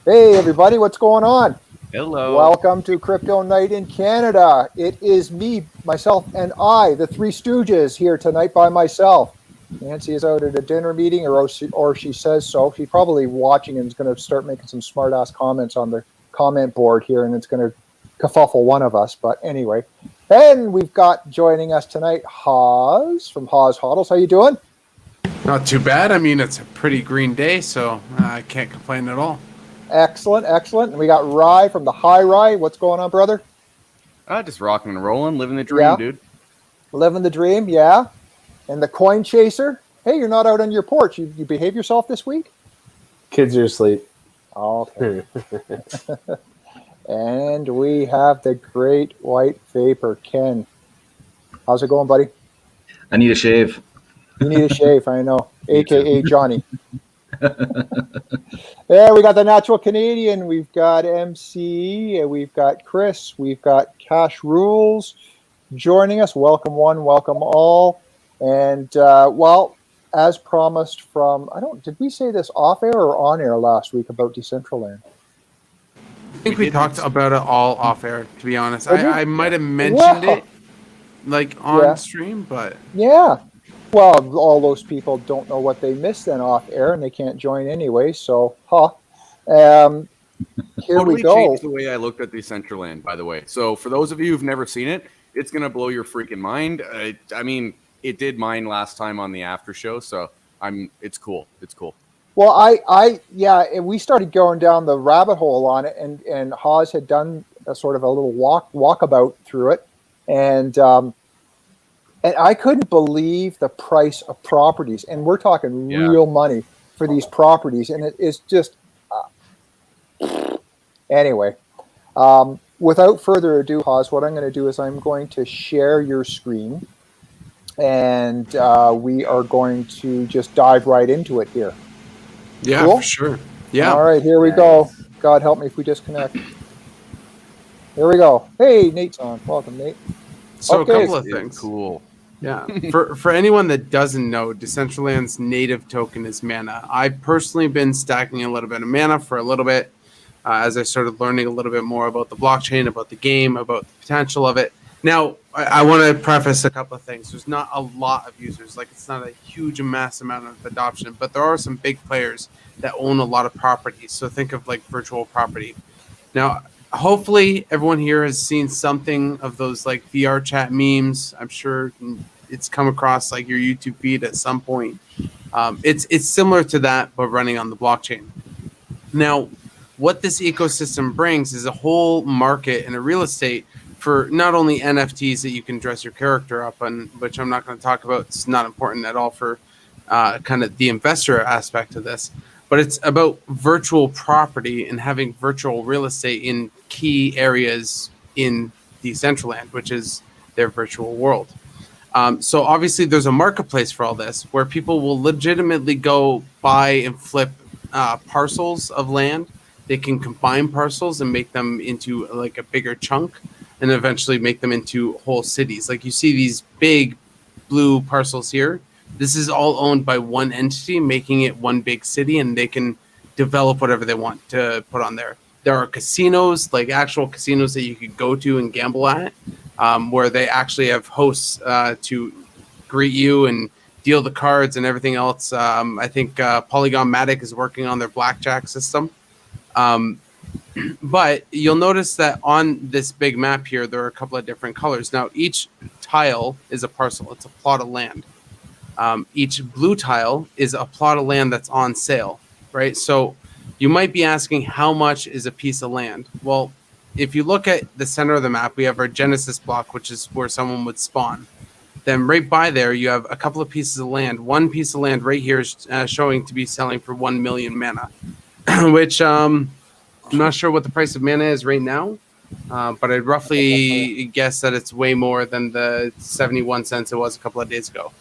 Hey everybody, what's going on? Hello. Welcome to Crypto Night in Canada. It is me, myself, and I, the Three Stooges, here tonight by myself. Nancy is out at a dinner meeting, or she says so. She's probably watching and is going to start making some smart-ass comments on the comment board here, and it's going to kerfuffle one of us. But anyway, then we've got joining us tonight, Haas from Haas Hodls. How you doing? Not too bad. I mean, it's a pretty green day, so I can't complain at all. Excellent, excellent. And we got Rye from the HiRye. What's going on, brother? Just rocking and rolling, living the dream, dude. Living the dream, yeah. And the coin chaser. Hey, you're not out on your porch. You behave yourself this week? Kids are asleep. Okay. And we have the great white vapor, Ken. How's it going, buddy? I need a shave. You need a shave, I know. AKA Johnny. There, we got the natural Canadian. We've got MC. We've got Chris. We've got Cash Rules joining us. Welcome one, welcome all. And well, as promised did we say this off air or on air last week about Decentraland? I think we talked about it all off air, to be honest. I might have mentioned it like on stream, but yeah. Well, all those people don't know what they missed then off air, and they can't join anyway. So, here we go. Changed the way I looked at Decentraland, by the way. So, for those of you who've never seen it, it's gonna blow your freaking mind. I mean, it did mine last time on the after show, so it's cool. It's cool. Well, we started going down the rabbit hole on it, and Haas had done a sort of a little walkabout through it, and I couldn't believe the price of properties, and we're talking real money for these properties, and it is just anyway. Without further ado, Haas, what I'm going to do is I'm going to share your screen, and we are going to just dive right into it here. Yeah, cool? For sure. Yeah. All right, here we go. God help me if we disconnect. Here we go. Hey, Nate's on. Welcome, Nate. So okay. A couple of things. Cool. Yeah. For anyone that doesn't know, Decentraland's native token is mana. I've personally been stacking a little bit of mana for a little bit as I started learning a little bit more about the blockchain, about the game, about the potential of it. Now, I want to preface a couple of things. There's not a lot of users. Like, it's not a huge, mass amount of adoption, but there are some big players that own a lot of properties. So think of like virtual property. Now, hopefully everyone here has seen something of those like VR chat memes. I'm sure it's come across like your YouTube feed at some point. It's similar to that, but running on the blockchain. Now, what this ecosystem brings is a whole market and a real estate for not only NFTs that you can dress your character up on, which I'm not going to talk about. It's not important at all for kind of the investor aspect of this, but it's about virtual property and having virtual real estate in key areas in Decentraland, which is their virtual world. So obviously there's a marketplace for all this where people will legitimately go buy and flip parcels of land. They can combine parcels and make them into like a bigger chunk and eventually make them into whole cities. Like you see these big blue parcels here. This is all owned by one entity, making it one big city, and they can develop whatever they want to put on there. There are casinos, like actual casinos that you could go to and gamble at, where they actually have hosts to greet you and deal the cards and everything else. I think Polygon Matic is working on their blackjack system. But you'll notice that on this big map here, there are a couple of different colors. Now, each tile is a parcel. It's a plot of land. Each blue tile is a plot of land that's on sale, right? So you might be asking, how much is a piece of land? Well, if you look at the center of the map, we have our Genesis block, which is where someone would spawn. Then right by there, you have a couple of pieces of land. One piece of land right here is showing to be selling for 1 million mana, which I'm not sure what the price of mana is right now, but I'd roughly guess that it's way more than the 71 cents it was a couple of days ago.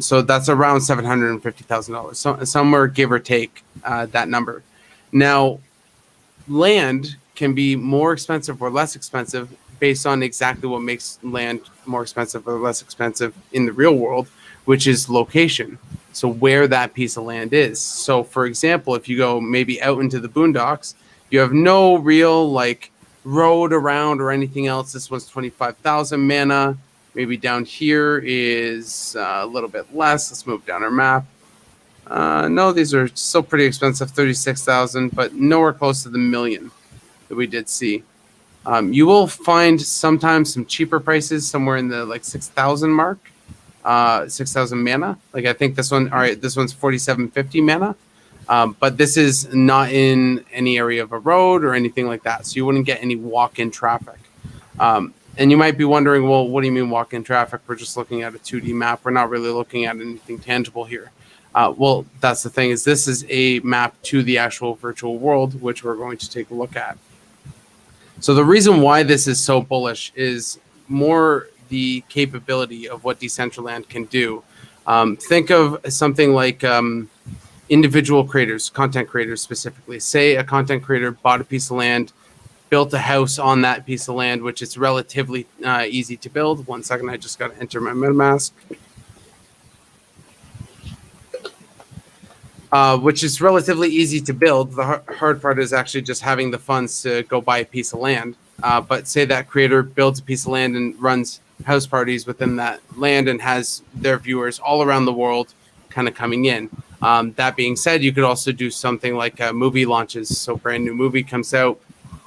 So that's around $750,000, so somewhere give or take that number. Now, land can be more expensive or less expensive based on exactly what makes land more expensive or less expensive in the real world, which is location. So where that piece of land is. So for example, if you go maybe out into the boondocks, you have no real like road around or anything else. This one's 25,000 mana. Maybe down here is a little bit less. Let's move down our map. No, these are still pretty expensive, 36,000, but nowhere close to the million that we did see. You will find sometimes some cheaper prices somewhere in the like 6,000 mark, 6,000 mana. Like I think this one, all right, this one's 4,750 mana. But this is not in any area of a road or anything like that. So you wouldn't get any walk-in traffic. And you might be wondering, well, what do you mean walk-in traffic? We're just looking at a 2D map. We're not really looking at anything tangible here. Well, that's the thing, is this is a map to the actual virtual world, which we're going to take a look at. So the reason why this is so bullish is more the capability of what Decentraland can do. Think of something like individual creators, content creators specifically. Say a content creator bought a piece of land, built a house on that piece of land, which is relatively easy to build. 1 second, I just got to enter my MetaMask. Which is relatively easy to build. The hard part is actually just having the funds to go buy a piece of land. But say that creator builds a piece of land and runs house parties within that land and has their viewers all around the world kind of coming in. That being said, you could also do something like movie launches. So brand new movie comes out,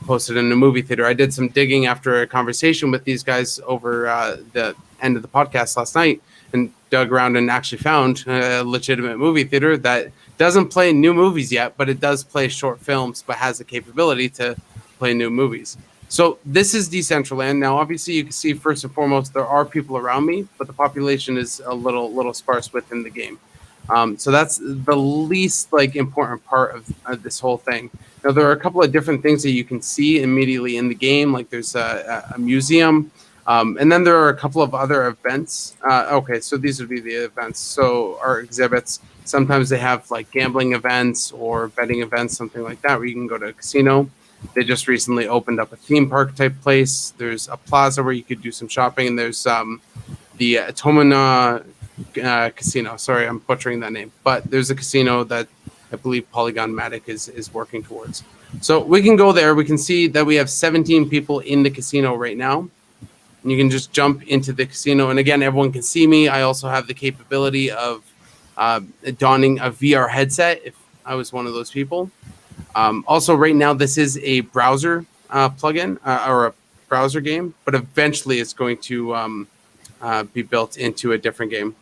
posted in a movie theater. I did some digging after a conversation with these guys over the end of the podcast last night and dug around and actually found a legitimate movie theater that doesn't play new movies yet, but it does play short films, but has the capability to play new movies. So this is Decentraland. Now, obviously, you can see first and foremost, there are people around me, but the population is a little sparse within the game. So that's the least like important part of this whole thing. Now, there are a couple of different things that you can see immediately in the game. Like there's a museum, and then there are a couple of other events. Okay, so these would be the events. So our exhibits. Sometimes they have like gambling events or betting events, something like that, where you can go to a casino. They just recently opened up a theme park type place. There's a plaza where you could do some shopping, and there's the Tomana casino. Sorry, I'm butchering that name, but there's a casino that I believe Polygon Matic is working towards. So we can go there. We can see that we have 17 people in the casino right now. And you can just jump into the casino. And again, everyone can see me. I also have the capability of donning a VR headset if I was one of those people. Also, right now, this is a browser plugin or a browser game, but eventually it's going to be built into a different game.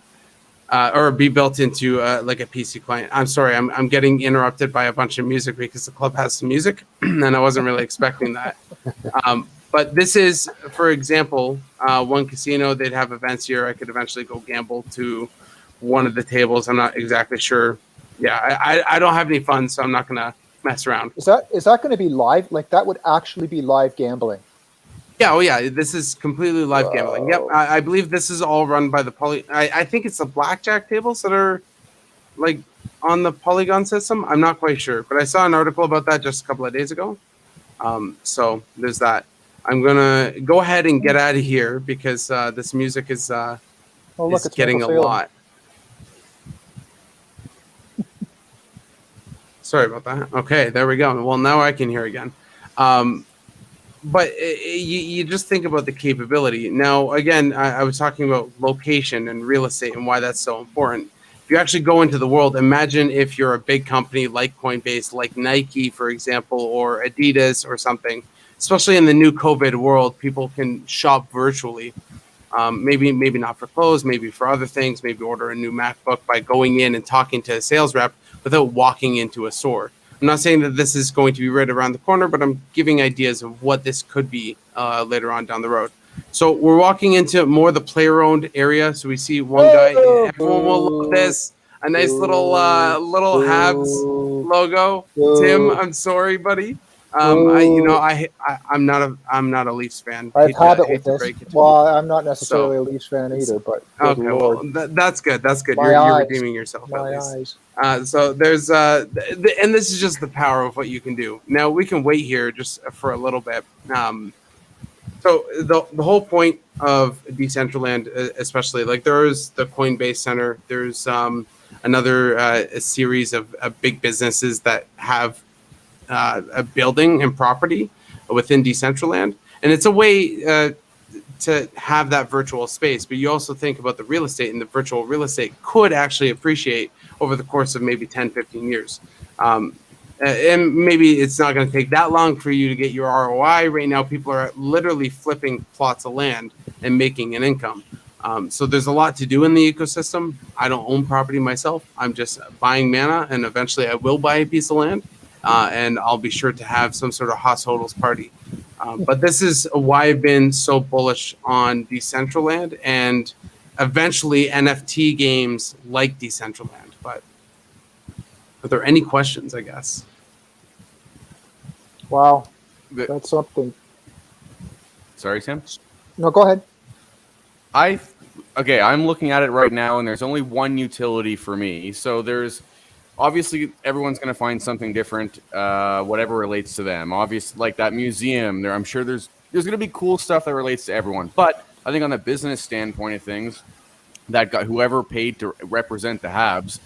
Or be built into like a PC client. I'm sorry, I'm getting interrupted by a bunch of music because the club has some music, and I wasn't really expecting that. But this is, for example, one casino. They'd have events here. I could eventually go gamble to one of the tables. I'm not exactly sure. Yeah, I don't have any funds, so I'm not gonna mess around. Is that going to be live? Like that would actually be live gambling? Yeah, oh yeah, this is completely live gambling. Yep, I believe this is all run by the I think it's the blackjack tables that are like on the Polygon system. I'm not quite sure, but I saw an article about that just a couple of days ago. So there's that. I'm gonna go ahead and get out of here because this music is getting a lot. Sorry about that. Okay, there we go. Well, now I can hear again. But you just think about the capability. Now, again, I was talking about location and real estate and why that's so important. If you actually go into the world, imagine if you're a big company like Coinbase, like Nike, for example, or Adidas or something. Especially in the new COVID world, people can shop virtually. Maybe not for clothes, maybe for other things. Maybe order a new MacBook by going in and talking to a sales rep without walking into a store. I'm not saying that this is going to be right around the corner, but I'm giving ideas of what this could be later on down the road. So we're walking into more of the player-owned area. So we see one guy. Everyone will love this. A nice little Habs logo. Tim, I'm sorry, buddy. I'm not a Leafs fan. I have habit with this. Well, I'm not necessarily a Leafs fan either, but okay, well, that's good. That's good. You're redeeming yourself. My eyes. So there's and this is just the power of what you can do. Now we can wait here just for a little bit. So the whole point of Decentraland, especially like there's the Coinbase Center, there's another a series of big businesses that have a building and property within Decentraland. And it's a way to have that virtual space. But you also think about the real estate, and the virtual real estate could actually appreciate over the course of maybe 10, 15 years. And maybe it's not going to take that long for you to get your ROI. Right now, people are literally flipping plots of land and making an income. So there's a lot to do in the ecosystem. I don't own property myself. I'm just buying mana, and eventually I will buy a piece of land, and I'll be sure to have some sort of Haas Hodels party. But this is why I've been so bullish on Decentraland and eventually NFT games like Decentraland. But are there any questions, I guess? Wow, that's something. Sorry, Sam? No, go ahead. I'm looking at it right now, and there's only one utility for me. So there's obviously everyone's going to find something different, whatever relates to them. Obviously, like that museum there, I'm sure there's going to be cool stuff that relates to everyone. But I think on the business standpoint of things, that guy, whoever paid to represent the Habs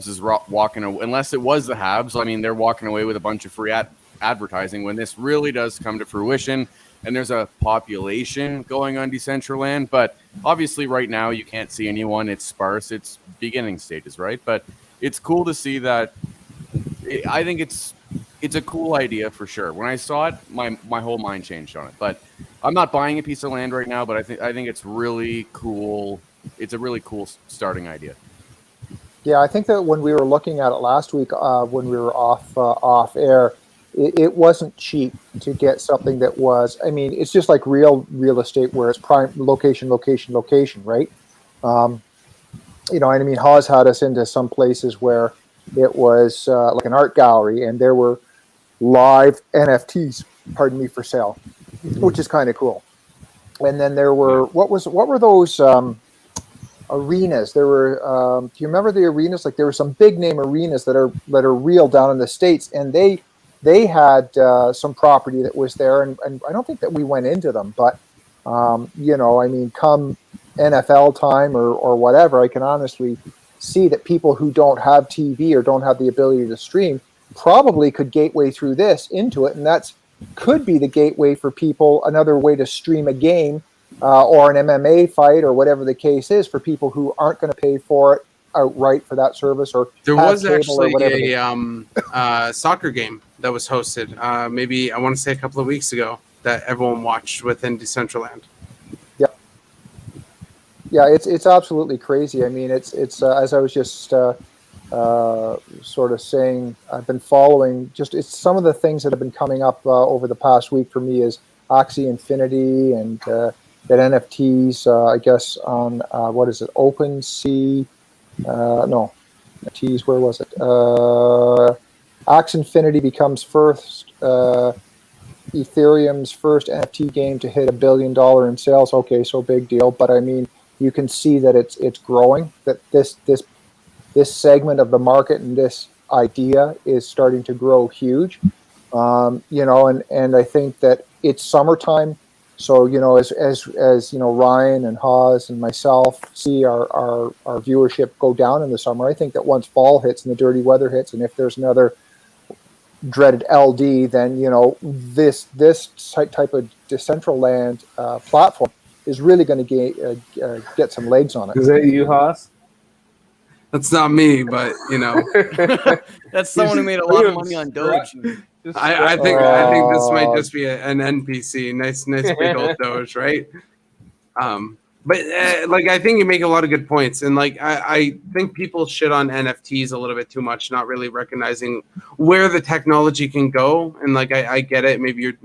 is walking away. Unless it was the Habs, I mean, they're walking away with a bunch of free advertising when this really does come to fruition. And there's a population going on Decentraland, but obviously right now you can't see anyone. It's sparse. It's beginning stages, right? But it's cool to see that. I think it's a cool idea for sure. When I saw it, my whole mind changed on it. But I'm not buying a piece of land right now. But I think it's really cool. It's a really cool starting idea. Yeah, I think that when we were looking at it last week, when we were off air, it wasn't cheap to get something that was. I mean, it's just like real estate where it's prime location, right? You know, and I mean, Haas had us into some places where it was like an art gallery, and there were live NFTs, pardon me, for sale, which is kind of cool. And then there were what were those arenas? There were. Do you remember the arenas? Like there were some big name arenas that are real down in the States, and they had some property that was there, and I don't think that we went into them, but you know, I mean, come NFL time or whatever, I can honestly see that people who don't have TV or don't have the ability to stream probably could gateway through this into it, and that's could be the gateway for people, another way to stream a game or an MMA fight or whatever the case is for people who aren't going to pay for it outright for that service. Or there was actually a soccer game that was hosted maybe I want to say a couple of weeks ago that everyone watched within Decentraland. Yeah, it's absolutely crazy. I mean, it's as I was just sort of saying, I've been following it's some of the things that have been coming up over the past week for me is Axie Infinity and that NFTs, I guess on what is it, OpenSea? No, NFTs. Where was it? Axie Infinity becomes first. Ethereum's first NFT game to hit $1 billion in sales. Okay, so big deal. But I mean, you can see that it's growing. That this segment of the market and this idea is starting to grow huge. You know, and I think that it's summertime. So you know, as you know, Ryan and Haas and myself see our viewership go down in the summer. I think that once fall hits and the dirty weather hits, and if there's another dreaded LD, then you know this type of Decentraland platform is really going to get some legs on it. Is that you, Haas? That's not me, but you know, that's someone who made a lot of money on Doge. I think this might just be an NPC. Nice big old Doge, right? But like I think you make a lot of good points, and like I think people shit on NFTs a little bit too much, not really recognizing where the technology can go. And like I get it. Maybe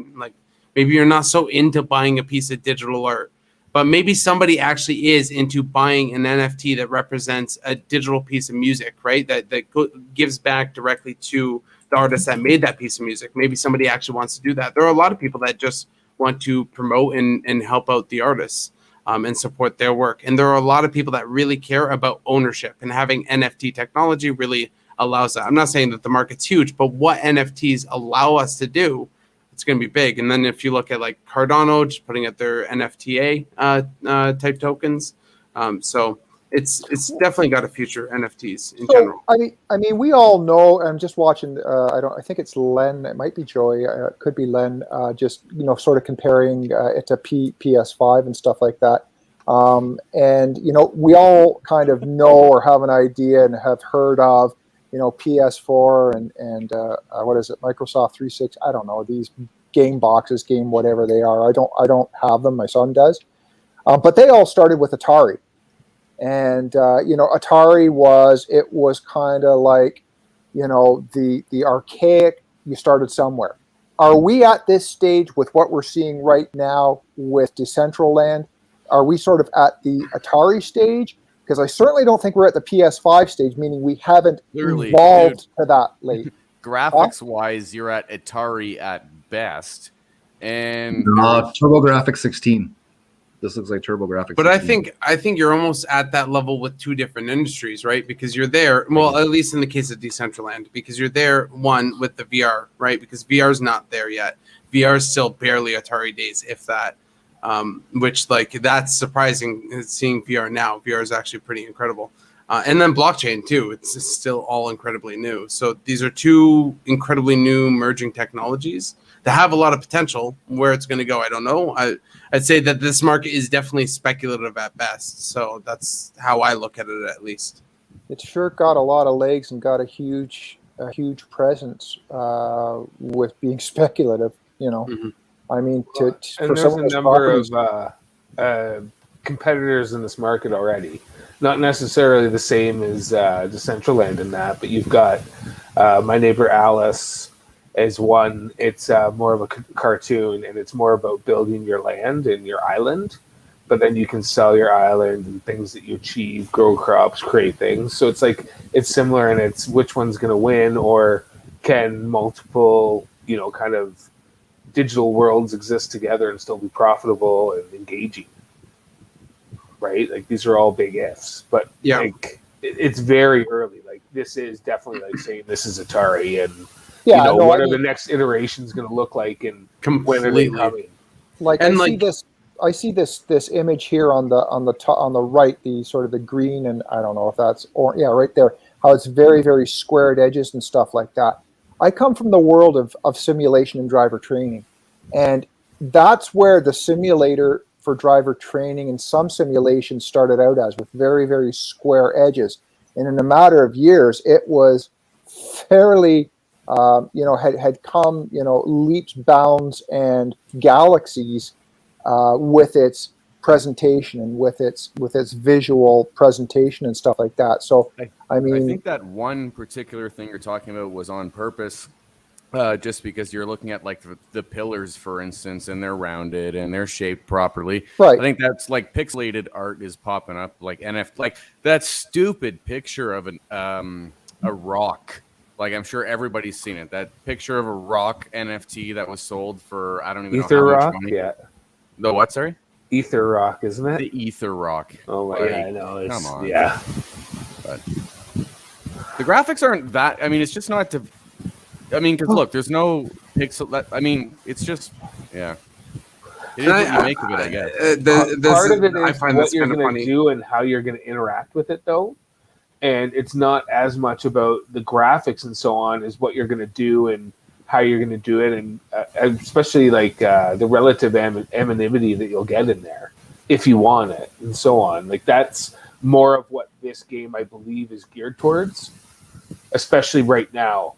you're not so into buying a piece of digital art, but maybe somebody actually is into buying an NFT that represents a digital piece of music, right? That gives back directly to the artist that made that piece of music. Maybe somebody actually wants to do that. There are a lot of people that just want to promote and help out the artists. And support their work. And there are a lot of people that really care about ownership, and having NFT technology really allows that. I'm not saying that the market's huge, but what NFTs allow us to do, it's going to be big. And then if you look at like Cardano, just putting out their NFTA type tokens. So it's definitely got a future, NFTs in So general. I mean, we all know. I'm just watching. I think it's Len. It might be Joy. It could be Len. Just sort of comparing it to PS5 and stuff like that. And we all kind of know or have an idea and have heard of PS4 and what is it, Microsoft 360. I don't know, these game boxes, game whatever they are. I don't have them. My son does. But they all started with Atari. And Atari was kind of like the archaic. You started somewhere. Are we at this stage with what we're seeing right now with Decentraland? Are we sort of at the Atari stage? Because I certainly don't think we're at the PS5 stage, meaning we haven't evolved to that late. Graphics wise, you're at Atari at best, and TurboGrafx 16. This looks like TurboGrafx. But 16. I think you're almost at that level with two different industries, right? Because you're there, well, at least in the case of Decentraland, because you're there, one, with the VR, right? Because VR is not there yet. VR is still barely Atari days, if that. Which, that's surprising, seeing VR now. VR is actually pretty incredible. And then blockchain, too. It's still all incredibly new. So these are two incredibly new merging technologies that have a lot of potential. Where it's going to go, I don't know. I'd say that this market is definitely speculative at best. So that's how I look at it, at least. It's sure got a lot of legs and got a huge presence with being speculative, Mm-hmm. I mean, and there's a number of competitors in this market already. Not necessarily the same as Decentraland in that, but you've got My Neighbor Alice as one. It's more of a cartoon, and it's more about building your land and your island. But then you can sell your island and things that you achieve, grow crops, create things. So it's similar, and it's which one's going to win, or can multiple, kind of digital worlds exist together and still be profitable and engaging. Right, these are all big ifs, but it's very early. This is definitely saying this is Atari, and what are the next iterations going to look like, and when are they coming? I see this image here on the right, the sort of the green, and I don't know if that's right there. How it's very, very squared edges and stuff like that. I come from the world of simulation and driver training, and that's where the simulator for driver training and some simulations started out as, with very, very square edges. And in a matter of years, it was fairly, had come, leaps, bounds, and galaxies with its presentation and with its visual presentation and stuff like that. So, I think that one particular thing you're talking about was on purpose. Just because you're looking at the pillars, for instance, and they're rounded and they're shaped properly. Right. I think that's pixelated art is popping up, that stupid picture of a rock. I'm sure everybody's seen it. That picture of a rock NFT that was sold for I don't even Ether know how rock, much money. Yeah. The what? Sorry. Ether rock, isn't it? The Ether rock. Oh my god, I know. Come on. Yeah. But the graphics aren't that. I mean, it's just not to. I mean, because look, there's no pixel. I mean, it's just, It is what you make of it, I guess. Part of it is what you're going to do and how you're going to interact with it, though. And it's not as much about the graphics and so on as what you're going to do and how you're going to do it, and especially the relative anonymity that you'll get in there if you want it and so on. That's more of what this game, I believe, is geared towards, especially right now.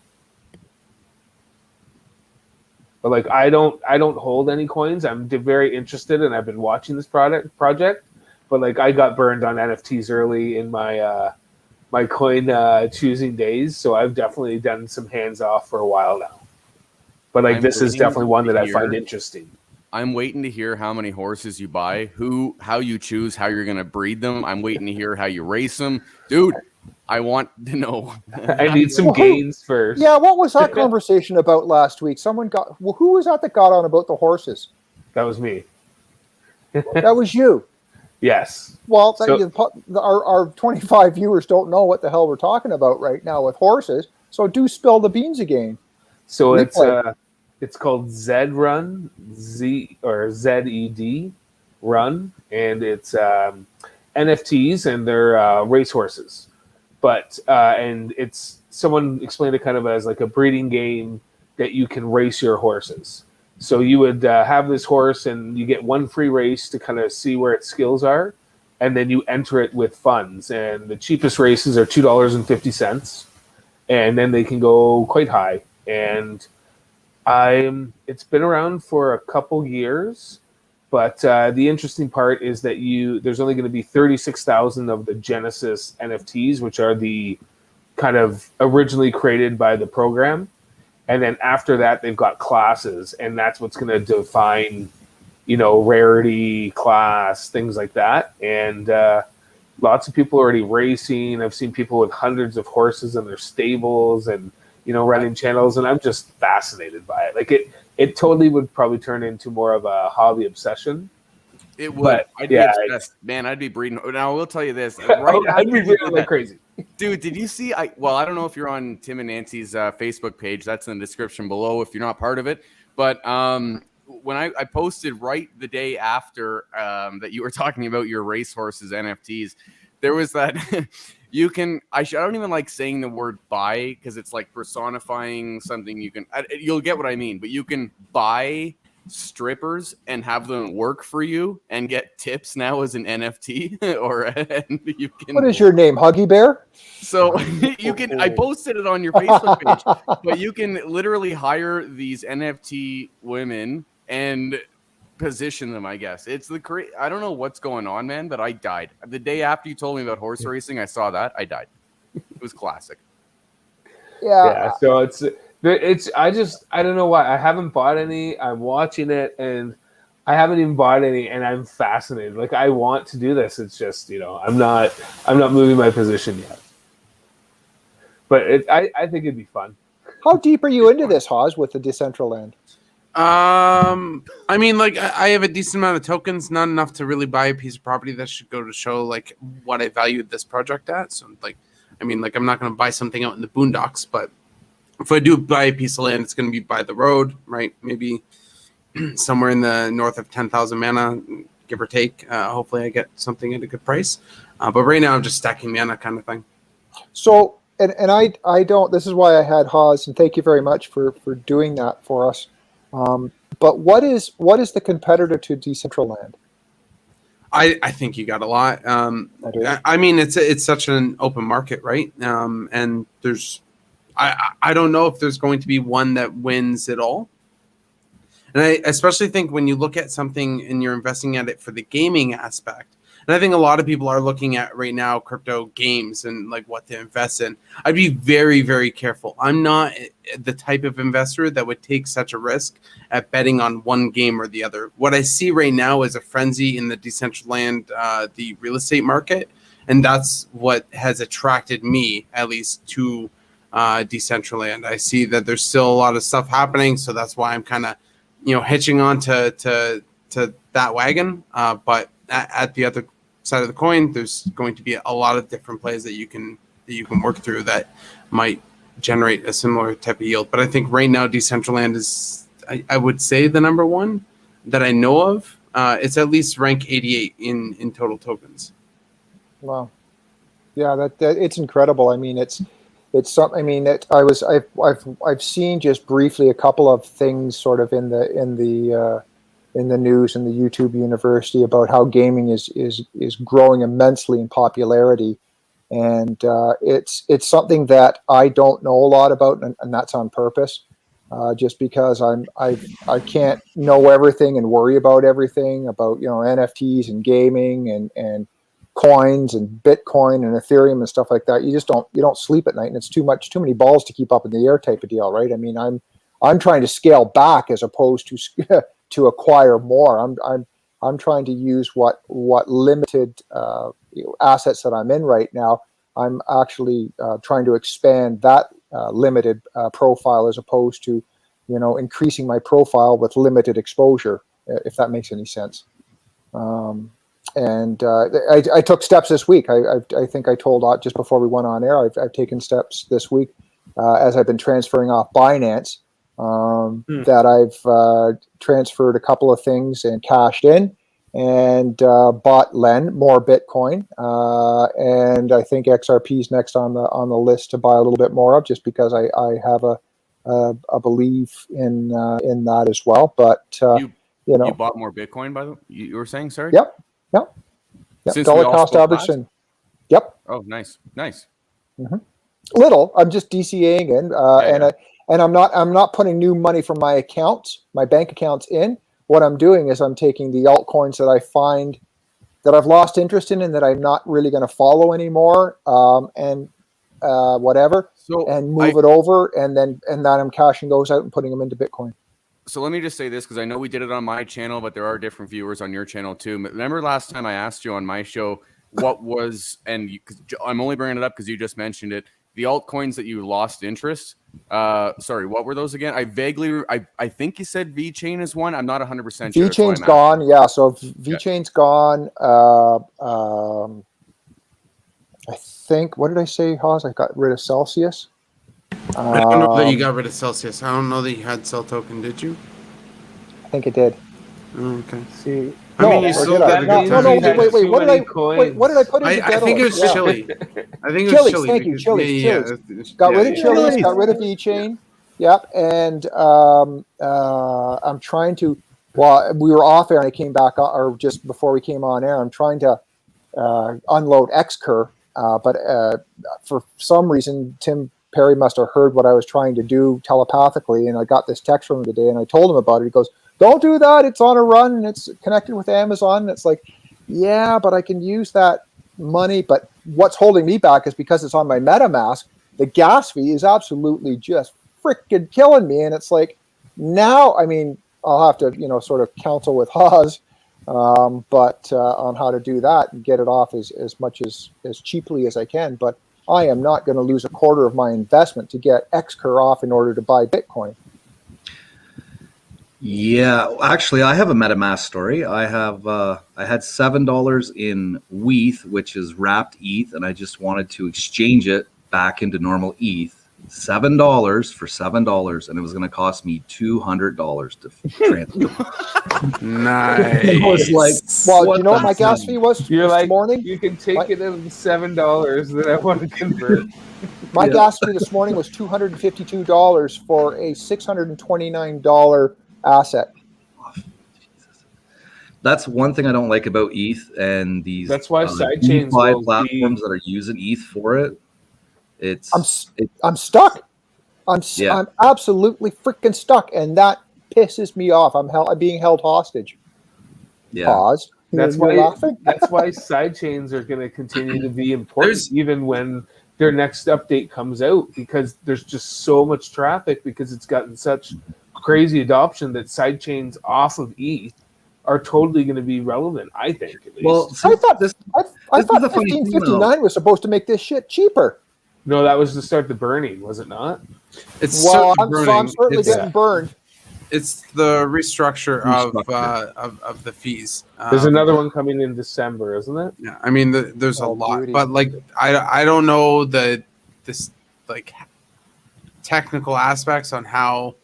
But I don't hold any coins. I'm very interested, and I've been watching this project. But I got burned on NFTs early in my my coin choosing days, so I've definitely done some hands off for a while now. But this is definitely one that I find interesting. I'm waiting to hear how many horses you buy, how you choose, how you're going to breed them. I'm waiting to hear how you race them, dude. I want to know. I need some gains first. Yeah, what was that conversation about last week? Who was that got on about the horses? That was me. That was you. Yes. Well, our 25 viewers don't know what the hell we're talking about right now with horses, so do spill the beans again. So it's called Zed Run, Z or ZED Run, and it's NFTs and they're racehorses. But and it's someone explained it kind of as like a breeding game that you can race your horses. So you would have this horse, and you get one free race to kind of see where its skills are, and then you enter it with funds. And the cheapest races are $2.50, and then they can go quite high. And it's been around for a couple years, but the interesting part is that there's only going to be 36,000 of the Genesis NFTs, which are the kind of originally created by the program. And then after that, they've got classes, and that's what's going to define, rarity, class, things like that. And lots of people are already racing. I've seen people with hundreds of horses in their stables and, running channels, and I'm just fascinated by it. Like it totally would probably turn into more of a hobby obsession. It would. I'd be obsessed. Man, I'd be breeding. Now, I will tell you this. I'd be breeding like crazy. Dude, did you see? I don't know if you're on Tim and Nancy's Facebook page. That's in the description below if you're not part of it. But when I posted right the day after that you were talking about your racehorses NFTs, there was that I don't even like saying the word buy because it's like personifying something. You'll get what I mean, but you can buy strippers and have them work for you and get tips now as an NFT and you can. What is your name, Huggy Bear? So you can. I posted it on your Facebook page, but you can literally hire these NFT women and position them. I guess it's I don't know what's going on, man. But I died the day after you told me about horse racing. I saw that. I died. It was classic. Yeah. So I don't know why I haven't bought any. I'm watching it and I haven't even bought any, and I'm fascinated. Like I want to do this. It's just I'm not moving my position yet. But I think it'd be fun. How deep are you into this, Haas, with the Decentraland? I mean, like I have a decent amount of tokens, not enough to really buy a piece of property. That should go to show like what I valued this project at. So like, I mean, like I'm not going to buy something out in the boondocks, but if I do buy a piece of land, it's going to be by the road, right? Maybe somewhere in the north of 10,000 mana, give or take. Hopefully I get something at a good price. But right now I'm just stacking mana kind of thing. So, and I don't, this is why I had Haas, and thank you very much for doing that for us. But what is the competitor to Decentraland? I think you got a lot. I mean, it's such an open market, right? And there's, I don't know if there's going to be one that wins it all. And I especially think when you look at something and you're investing at it for the gaming aspect, and I think a lot of people are looking at right now crypto games and like what to invest in. I'd be very, very careful. I'm not the type of investor that would take such a risk at betting on one game or the other. What I see right now is a frenzy in the Decentraland, the real estate market. And that's what has attracted me, at least, to Decentraland. I see that there's still a lot of stuff happening. So that's why I'm kind of, hitching on to that wagon. But at the other side of the coin, there's going to be a lot of different plays that you can work through that might generate a similar type of yield. But I think right now Decentraland is, I would say, the number one that I know of. It's at least rank 88 in total tokens. Wow, yeah, that it's incredible. I mean, it's something. I mean, I've seen just briefly a couple of things sort of in the news in the YouTube University about how gaming is growing immensely in popularity, and it's something that I don't know a lot about, and that's on purpose, just because I can't know everything and worry about everything about NFTs and gaming and coins and Bitcoin and Ethereum and stuff like that. You don't sleep at night, and it's too many balls to keep up in the air type of deal, right? I mean, I'm trying to scale back as opposed to acquire more. I'm trying to use what limited assets that I'm in right now. I'm actually trying to expand that limited profile as opposed to increasing my profile with limited exposure, if that makes any sense. And I took steps this week. I think I told just before we went on air, I've taken steps this week as I've been transferring off Binance. That I've transferred a couple of things and cashed in, and bought more Bitcoin, and I think XRP is next on the list to buy a little bit more of, just because I have a belief in that as well. But You bought more Bitcoin, by the way? You were saying, sorry? Yep. Since Dollar we all cost spoke average. last? And yep. Oh, nice. Little. I'm just DCAing in, and I'm not putting new money from my accounts, my bank accounts in. What I'm doing is I'm taking the altcoins that I find that I've lost interest in and that I'm not really going to follow anymore, and move it over, and then I'm cashing those out and putting them into Bitcoin. So let me just say this, because I know we did it on my channel, but there are different viewers on your channel too. Remember last time I asked you on my show what was, I'm only bringing it up because you just mentioned it, the altcoins that you lost interest. Sorry, what were those again? I think you said VeChain is one. I'm not 100% sure. VeChain's gone. Yeah, so VeChain's gone. I think, what did I say, Haas? I got rid of Celsius. I don't know that you got rid of Celsius. I don't know that you had Cell Token, did you? I think it did. Oh, okay. See, I mean, you still got a good time. Wait. What did I put into I think it was Chili. I think it was Chili. Thank you, Chili's. Chili's. Got rid of Chili's, got rid of VeChain. Yep, and I'm trying to. Well, we were off air, and I came back, or just before we came on air. I'm trying to unload Xcur, but for some reason, Tim Perry must have heard what I was trying to do telepathically, and I got this text from him today, and I told him about it. He goes, "Don't do that. It's on a run, and it's connected with Amazon." And it's like, yeah, but I can use that money. But what's holding me back is because it's on my MetaMask. The gas fee is absolutely just freaking killing me. And it's like, now, I mean, I'll have to, sort of counsel with Haas, but on how to do that and get it off as much as cheaply as I can. But I am not going to lose a quarter of my investment to get Xcur off in order to buy Bitcoin. Yeah, actually, I have a MetaMask story. I had $7 in WETH, which is wrapped ETH, and I just wanted to exchange it back into normal ETH. $7 for $7, and it was going to cost me $200 to transfer. Nice. I was like, well, you know what my gas fee was this morning? You can take it in $7 that I want to convert. My gas fee this morning was $252 for a $629 asset. That's one thing I don't like about ETH and these. That's why sidechains platforms that are using ETH for it. I'm stuck. I'm absolutely freaking stuck, and that pisses me off. I'm being held hostage. Yeah. Pause. That's why sidechains are going to continue to be important, even when their next update comes out, because there's just so much traffic, because it's gotten such crazy adoption that sidechains off of ETH are totally going to be relevant, I think. At least. Well, I thought 1559 was supposed to make this shit cheaper. No, that was to start the burning, was it not? I'm certainly getting burned. It's the restructure of the fees. There's another one coming in December, isn't it? Yeah, I mean, there's a lot, but like I don't know this technical aspects on how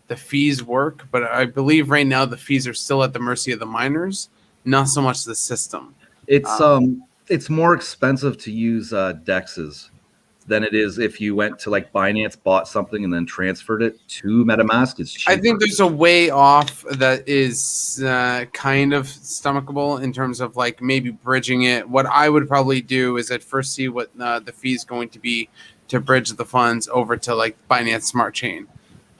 the fees work, but I believe right now the fees are still at the mercy of the miners, not so much the system. It's more expensive to use DEXs than it is if you went to like Binance, bought something, and then transferred it to MetaMask. It's cheaper. I think there's a way off that is kind of stomachable in terms of like maybe bridging it. What I would probably do is I'd first see what the fee is going to be to bridge the funds over to like Binance Smart Chain,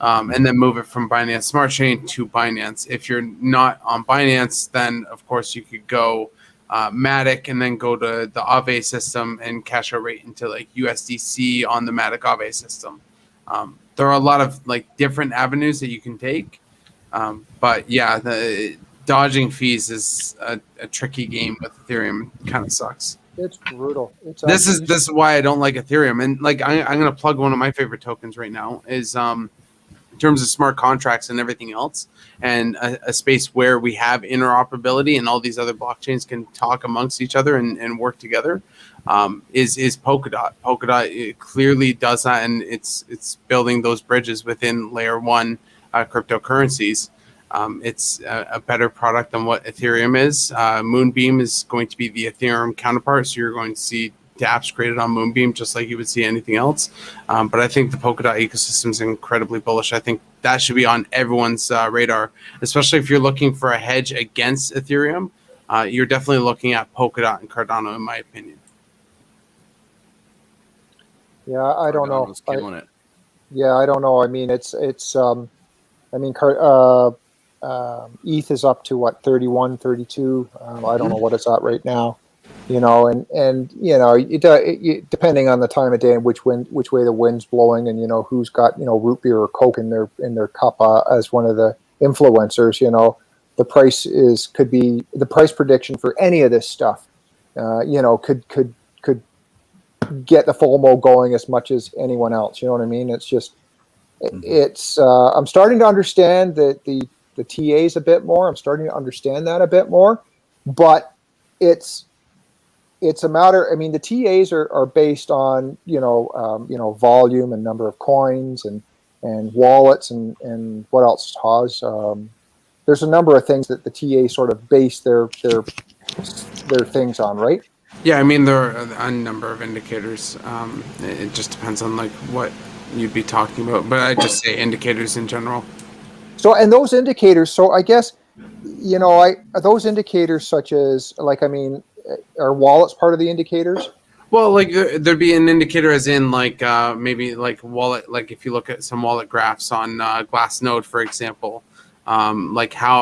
and then move it from Binance Smart Chain to Binance. If you're not on Binance, then of course you could go Matic and then go to the Aave system and cash out right into like USDC on the Matic Aave system. There are a lot of like different avenues that you can take, but yeah, the dodging fees is a tricky game with Ethereum. It kind of sucks. It's brutal. This is why I don't like Ethereum. And like I'm gonna plug one of my favorite tokens right now is in terms of smart contracts and everything else, and a space where we have interoperability and all these other blockchains can talk amongst each other and work together, is Polkadot. Polkadot clearly does that, and it's building those bridges within layer one cryptocurrencies. It's a better product than what Ethereum is. Moonbeam is going to be the Ethereum counterpart, so you're going to see dApps created on Moonbeam just like you would see anything else. But I think the Polkadot ecosystem is incredibly bullish. I think that should be on everyone's radar, especially if you're looking for a hedge against Ethereum. You're definitely looking at Polkadot and Cardano, in my opinion. Yeah, I don't know. Cardano's killing it. Yeah, I don't know. I mean, it's. I mean, ETH is up to what, 31, 32. I don't know what it's at right now. You know, and you know, depending on the time of day and which way the wind's blowing, and you know who's got root beer or Coke in their cup as one of the influencers. You know, the price could be the price prediction for any of this stuff. Could get the FOMO going as much as anyone else. You know what I mean? It's just. It's I'm starting to understand the TAs a bit more. I'm starting to understand that a bit more, but it's a matter. I mean, the TAs are based on volume and number of coins and wallets and what else, Haz? There's a number of things that the TAs sort of base their things on, right? Yeah, I mean, there are a number of indicators. It just depends on like what you'd be talking about, but I just say indicators in general. So, and those indicators, so I guess, those indicators such as, like, I mean, are wallets part of the indicators? Well, like there'd be an indicator as in like maybe like wallet, like if you look at some wallet graphs on Glassnode, for example, like how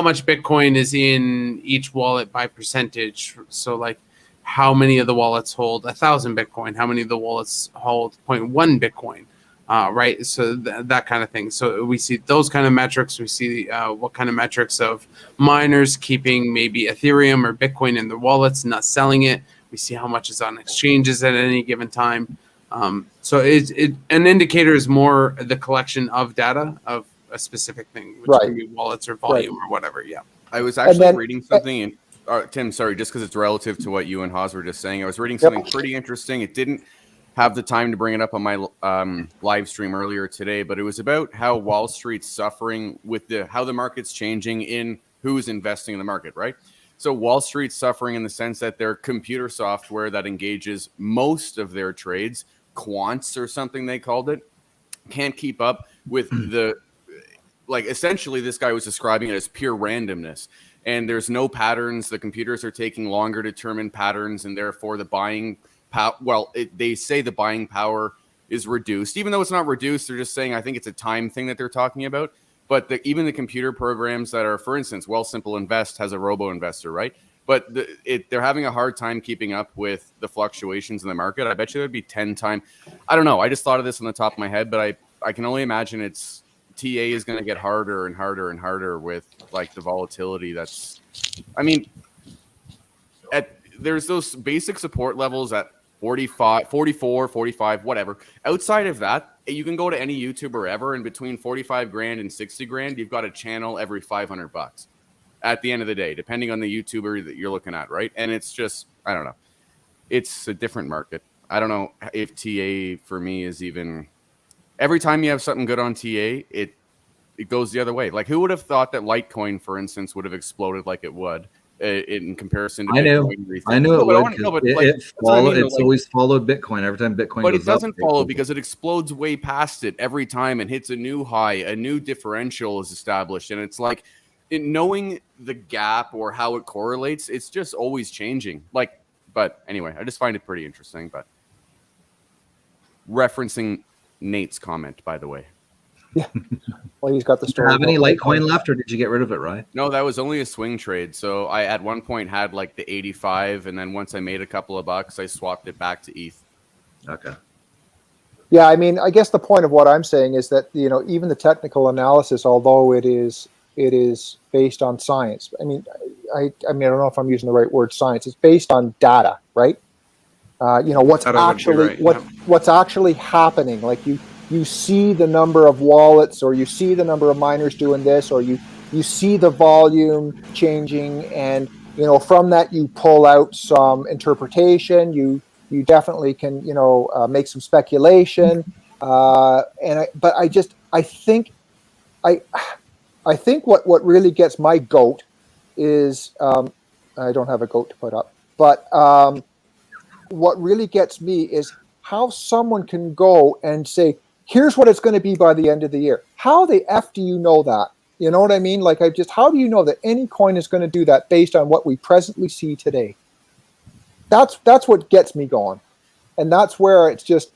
much Bitcoin is in each wallet by percentage. So like, how many of the wallets hold 1,000 Bitcoin? How many of the wallets hold 0.1 Bitcoin? Right. So that kind of thing. So we see those kind of metrics. We see what kind of metrics of miners keeping maybe Ethereum or Bitcoin in their wallets, not selling it. We see how much is on exchanges at any given time. So an indicator is more the collection of data of a specific thing, which can be wallets or volume or whatever. Yeah. I was actually reading something in. Tim, sorry, just because it's relative to what you and Haz were just saying, I was reading something pretty interesting. It didn't have the time to bring it up on my live stream earlier today, but it was about how Wall Street's suffering with how the market's changing in who's investing in the market, right? So Wall Street's suffering in the sense that their computer software that engages most of their trades, quants or something they called it, can't keep up with essentially this guy was describing it as pure randomness. And there's no patterns. The computers are taking longer to determine patterns, and therefore the buying power. Well, they say the buying power is reduced, even though it's not reduced. They're just saying I think it's a time thing that they're talking about. But even the computer programs that are, for instance, Wealthsimple Invest has a robo investor, right? But they're having a hard time keeping up with the fluctuations in the market. I bet you there'd be 10 times. I don't know. I just thought of this on the top of my head, but I can only imagine TA is going to get harder and harder and harder with like the volatility. There's those basic support levels at 45, 44, 45, whatever. Outside of that, you can go to any YouTuber ever, and between 45 grand and 60 grand, you've got a channel every $500 at the end of the day, depending on the YouTuber that you're looking at, right? And it's just, I don't know. It's a different market. I don't know if TA for me is even... Every time you have something good on TA, it goes the other way. Like, who would have thought that Litecoin, for instance, would have exploded like it would in comparison to Bitcoin? I knew it would. It's always followed Bitcoin every time Bitcoin but goes it doesn't up, follow because it explodes way past it every time and hits a new high. A new differential is established. And it's like, knowing the gap or how it correlates, it's just always changing. But anyway, I just find it pretty interesting. But referencing Nate's comment, by the way. Yeah. Well, he's got the story. Do you have any Litecoin left, or did you get rid of it, right? No, that was only a swing trade. So I at one point had like the 85, and then once I made a couple of bucks, I swapped it back to ETH. Okay. Yeah, I mean, I guess the point of what I'm saying is that even the technical analysis, although it is based on science. I mean, I don't know if I'm using the right word, science. It's based on data, right? What's actually happening. Like you see the number of wallets, or you see the number of miners doing this, or you see the volume changing, and from that you pull out some interpretation. You definitely can make some speculation. I think I think what really gets my goat is I don't have a goat to put up, but what really gets me is how someone can go and say, here's what it's going to be by the end of the year. How the F do you know that? You know what I mean? Like, how do you know that any coin is going to do that based on what we presently see today? That's what gets me going. And that's where it's just,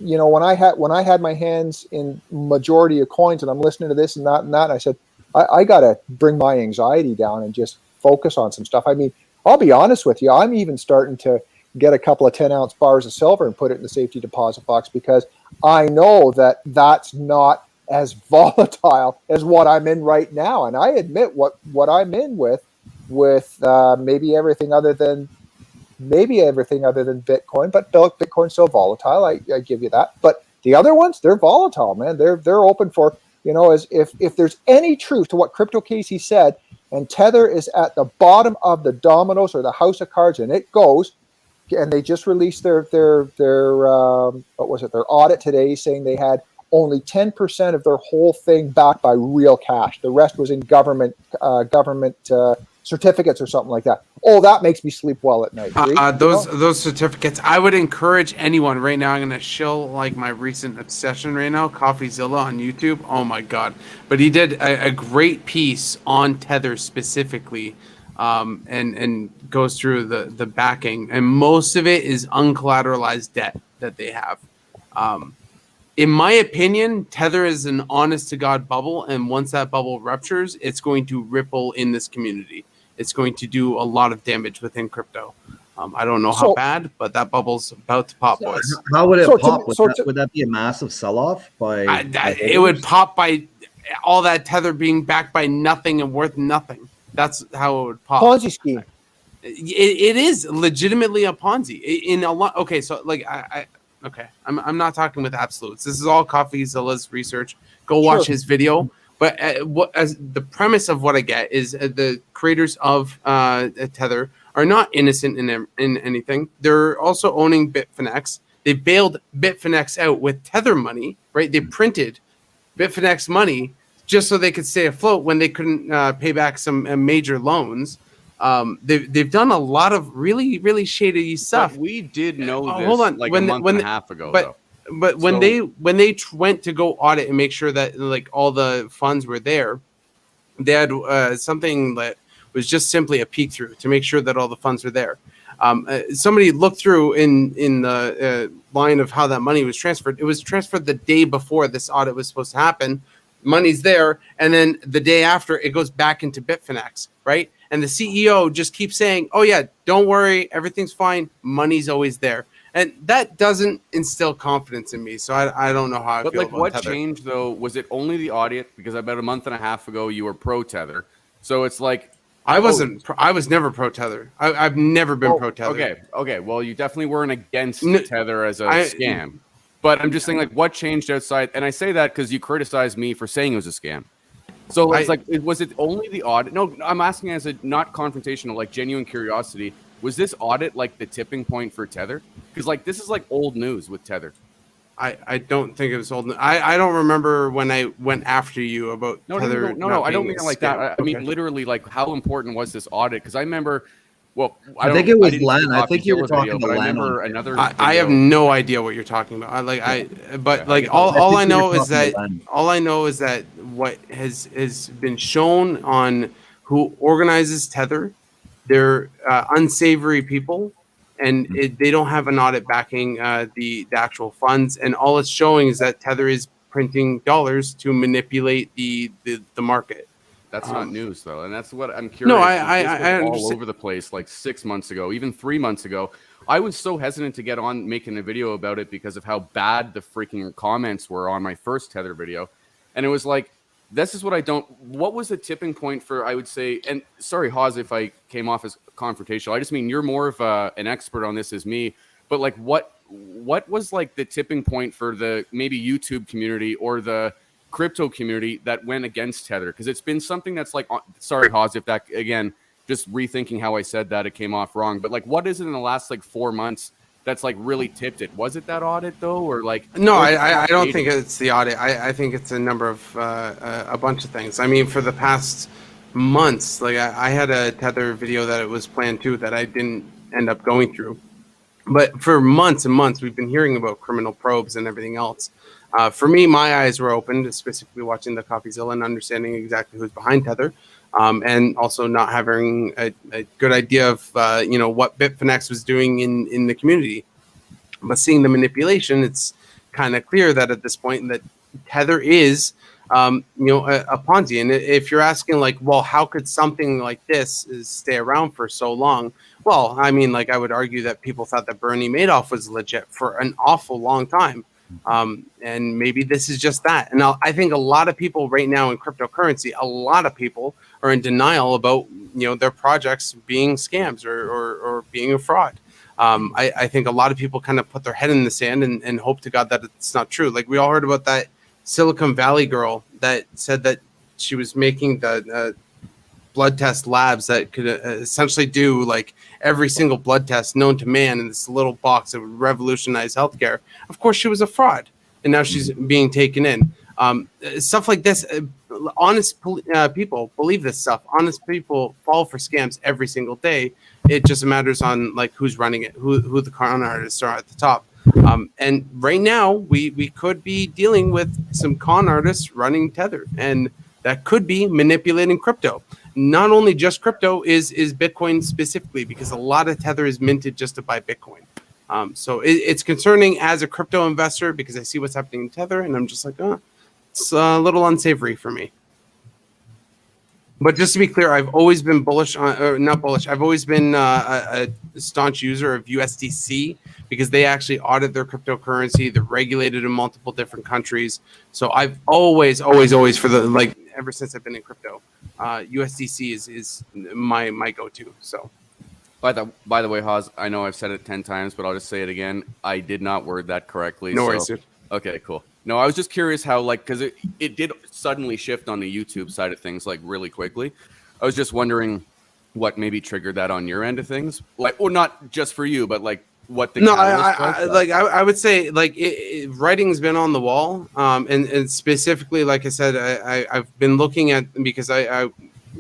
you know, when I had my hands in majority of coins and I'm listening to this and that, I said, I got to bring my anxiety down and just focus on some stuff. I mean, I'll be honest with you. I'm even starting to get a couple of 10-ounce bars of silver and put it in the safety deposit box because I know that that's not as volatile as what I'm in right now. And I admit what I'm in with maybe everything other than Bitcoin, but Bitcoin's still volatile. I give you that. But the other ones, they're volatile, man. They're open for, you know, as if there's any truth to what Crypto Casey said, and Tether is at the bottom of the dominoes or the house of cards, and it goes. And they just released their what was it? Their audit today, saying they had only 10% of their whole thing backed by real cash. The rest was in government certificates or something like that. Oh, that makes me sleep well at night. Those certificates. I would encourage anyone right now. I'm gonna shill like my recent obsession right now, CoffeeZilla on YouTube. Oh my god! But he did a great piece on Tether specifically, and goes through the backing, and most of it is uncollateralized debt that they have. In my opinion, Tether is an honest to God bubble, and once that bubble ruptures, it's going to ripple in this community. It's going to do a lot of damage within crypto. I don't know how bad, but that bubble's about to pop, boys. How would it pop? Would that be a massive sell-off? It would pop by all that Tether being backed by nothing and worth nothing. That's how it would pop. Ponzi scheme. It is legitimately a Ponzi in a lot. Okay, so like I'm not talking with absolutes. This is all CoffeeZilla's research. Go watch his video. But as the premise of what I get is the creators of Tether are not innocent in anything. They're also owning Bitfinex. They bailed Bitfinex out with Tether money, right? They printed Bitfinex money just so they could stay afloat when they couldn't pay back some major loans. They've done a lot of really, really shady stuff. But we did know this like a month and a half ago, though. But when they went to go audit and make sure that like all the funds were there, they had something that was just simply a peek through to make sure that all the funds were there. Somebody looked through in the line of how that money was transferred. It was transferred the day before this audit was supposed to happen. Money's there, and then the day after it goes back into Bitfinex, right? And the CEO just keeps saying, "Oh yeah, don't worry, everything's fine. Money's always there." And that doesn't instill confidence in me. So I don't know how I feel about what Tether. changed, though? Was it only the audit? Because about a month and a half ago, you were pro-Tether. So it's like... I was never pro-Tether. I've never been pro-Tether. Okay. Well, you definitely weren't against Tether as a scam. But I'm just saying, like, what changed outside? And I say that because you criticized me for saying it was a scam. So it's like, was it only the audit? No, I'm asking as a not confrontational, like genuine curiosity. Was this audit like the tipping point for Tether? Because like this is like old news with Tether. I don't think it was old. I don't remember when I went after you about Tether. No, I don't mean it like that. I mean literally, like how important was this audit? Because I remember. Well, I think it was Len. I think you were talking about Len. I remember another. I have no idea what you're talking about. All I know is that what has been shown on who organizes Tether, they're unsavory people, and they don't have an audit backing the actual funds, and all it's showing is that Tether is printing dollars to manipulate the market. That's not news, though, and that's what I'm curious. No, I all over the place. Like 6 months ago, even 3 months ago, I was so hesitant to get on making a video about it because of how bad the freaking comments were on my first Tether video, and it was like, this is what I don't. What was the tipping point for? I would say, and sorry, Haz, if I came off as confrontational. I just mean you're more of an expert on this as me, but like, what was like the tipping point for the maybe YouTube community or the crypto community that went against Tether? Because it's been something that's like, sorry, Haz, if that, again, just rethinking how I said that, it came off wrong. But like, what is it in the last like 4 months that's like really tipped it. Was it that audit though, or like? No, or I don't think it's the audit. I think it's a number of a bunch of things. I mean, for the past months, like I had a Tether video that it was planned to that I didn't end up going through. But for months and months, we've been hearing about criminal probes and everything else. For me, my eyes were opened, specifically watching the CopyZilla and understanding exactly who's behind Tether, and also not having a good idea of what Bitfinex was doing in the community. But seeing the manipulation, it's kind of clear that at this point that Tether is a Ponzi. And if you're asking like, well, how could something like this stay around for so long? Well, I mean, like I would argue that people thought that Bernie Madoff was legit for an awful long time. And maybe this is just that. And I think a lot of people right now in cryptocurrency, a lot of people are in denial about, their projects being scams or being a fraud. I think a lot of people kind of put their head in the sand and hope to God that it's not true. Like we all heard about that Silicon Valley girl that said that she was making the blood test labs that could essentially do like every single blood test known to man in this little box that would revolutionize healthcare. Of course, she was a fraud, and now she's being taken in. Stuff like this. Honest people believe this stuff. Honest people fall for scams every single day. It just matters on like who's running it, who the con artists are at the top. And right now, we could be dealing with some con artists running Tether, and that could be manipulating crypto. Not only just crypto is Bitcoin specifically, because a lot of Tether is minted just to buy Bitcoin. So it's concerning as a crypto investor because I see what's happening in Tether, and I'm just like, it's a little unsavory for me. But just to be clear, I've always been bullish on, or not bullish. I've always been a staunch user of USDC because they actually audit their cryptocurrency. They're regulated in multiple different countries. So I've always for the like ever since I've been in crypto, USDC is my go-to. So. By the way, Haas, I know I've said it 10 times, but I'll just say it again. I did not word that correctly. No worries, dude. Okay, cool. No, I was just curious how, like, because it did suddenly shift on the YouTube side of things, like, really quickly. I was just wondering what maybe triggered that on your end of things, like, or not just for you, but like what the I would say like writing's been on the wall, and specifically, like I said, I've been looking at because I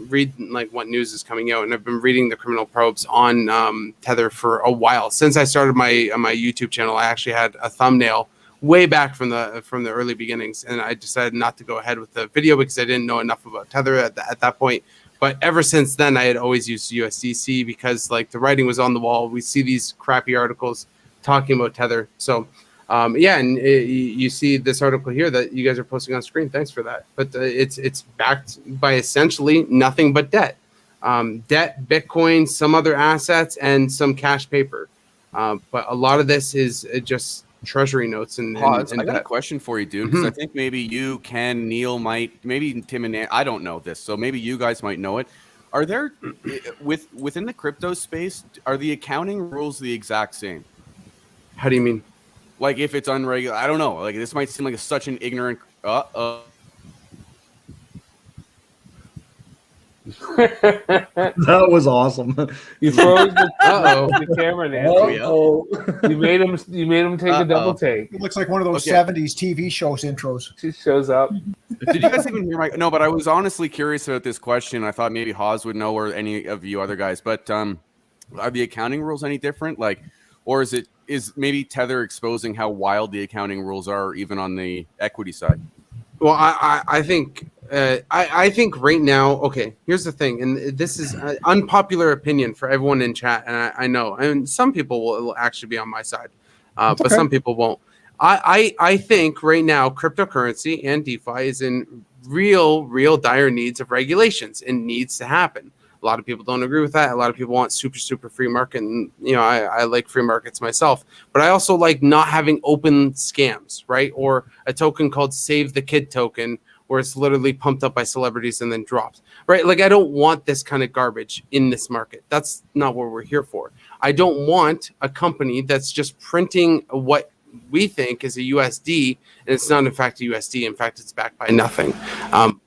read like what news is coming out, and I've been reading the criminal probes on Tether for a while. Since I started my YouTube channel, I actually had a thumbnail way back from the early beginnings, and I decided not to go ahead with the video because I didn't know enough about Tether at that point. But ever since then, I had always used USDC because like the writing was on the wall. We see these crappy articles talking about Tether. So and you see this article here that you guys are posting on screen. Thanks for that. But it's backed by essentially nothing but debt, Bitcoin, some other assets, and some cash paper. But a lot of this is just treasury notes. And I got a question for you, dude, because I think maybe you, Ken, Neil might, maybe Tim and I don't know this, so maybe you guys might know it. Are there within the crypto space, are the accounting rules the exact same? How do you mean? Like if it's unregulated, I don't know. Like this might seem like such an ignorant. That was awesome. You froze the camera, Nancy. You made him take a double take. It looks like one of those 70s TV shows intros. She shows up. Did you guys even hear my? No, but I was honestly curious about this question. I thought maybe Haas would know, or any of you other guys. But are the accounting rules any different? Like, or is maybe Tether exposing how wild the accounting rules are, even on the equity side? Well, I think I think right now, okay, here's the thing, and this is an unpopular opinion for everyone in chat, and I know, and some people will actually be on my side, but some people won't. I think right now cryptocurrency and DeFi is in real dire needs of regulations and needs to happen. A lot of people don't agree with that. A lot of people want super free market, and I like free markets myself, but I also like not having open scams, right? Or a token called Save the Kid token, where it's literally pumped up by celebrities and then drops, right? Like I don't want this kind of garbage in this market. That's not what we're here for. I don't want a company that's just printing what we think is a USD, and it's not in fact a USD. In fact, it's backed by nothing.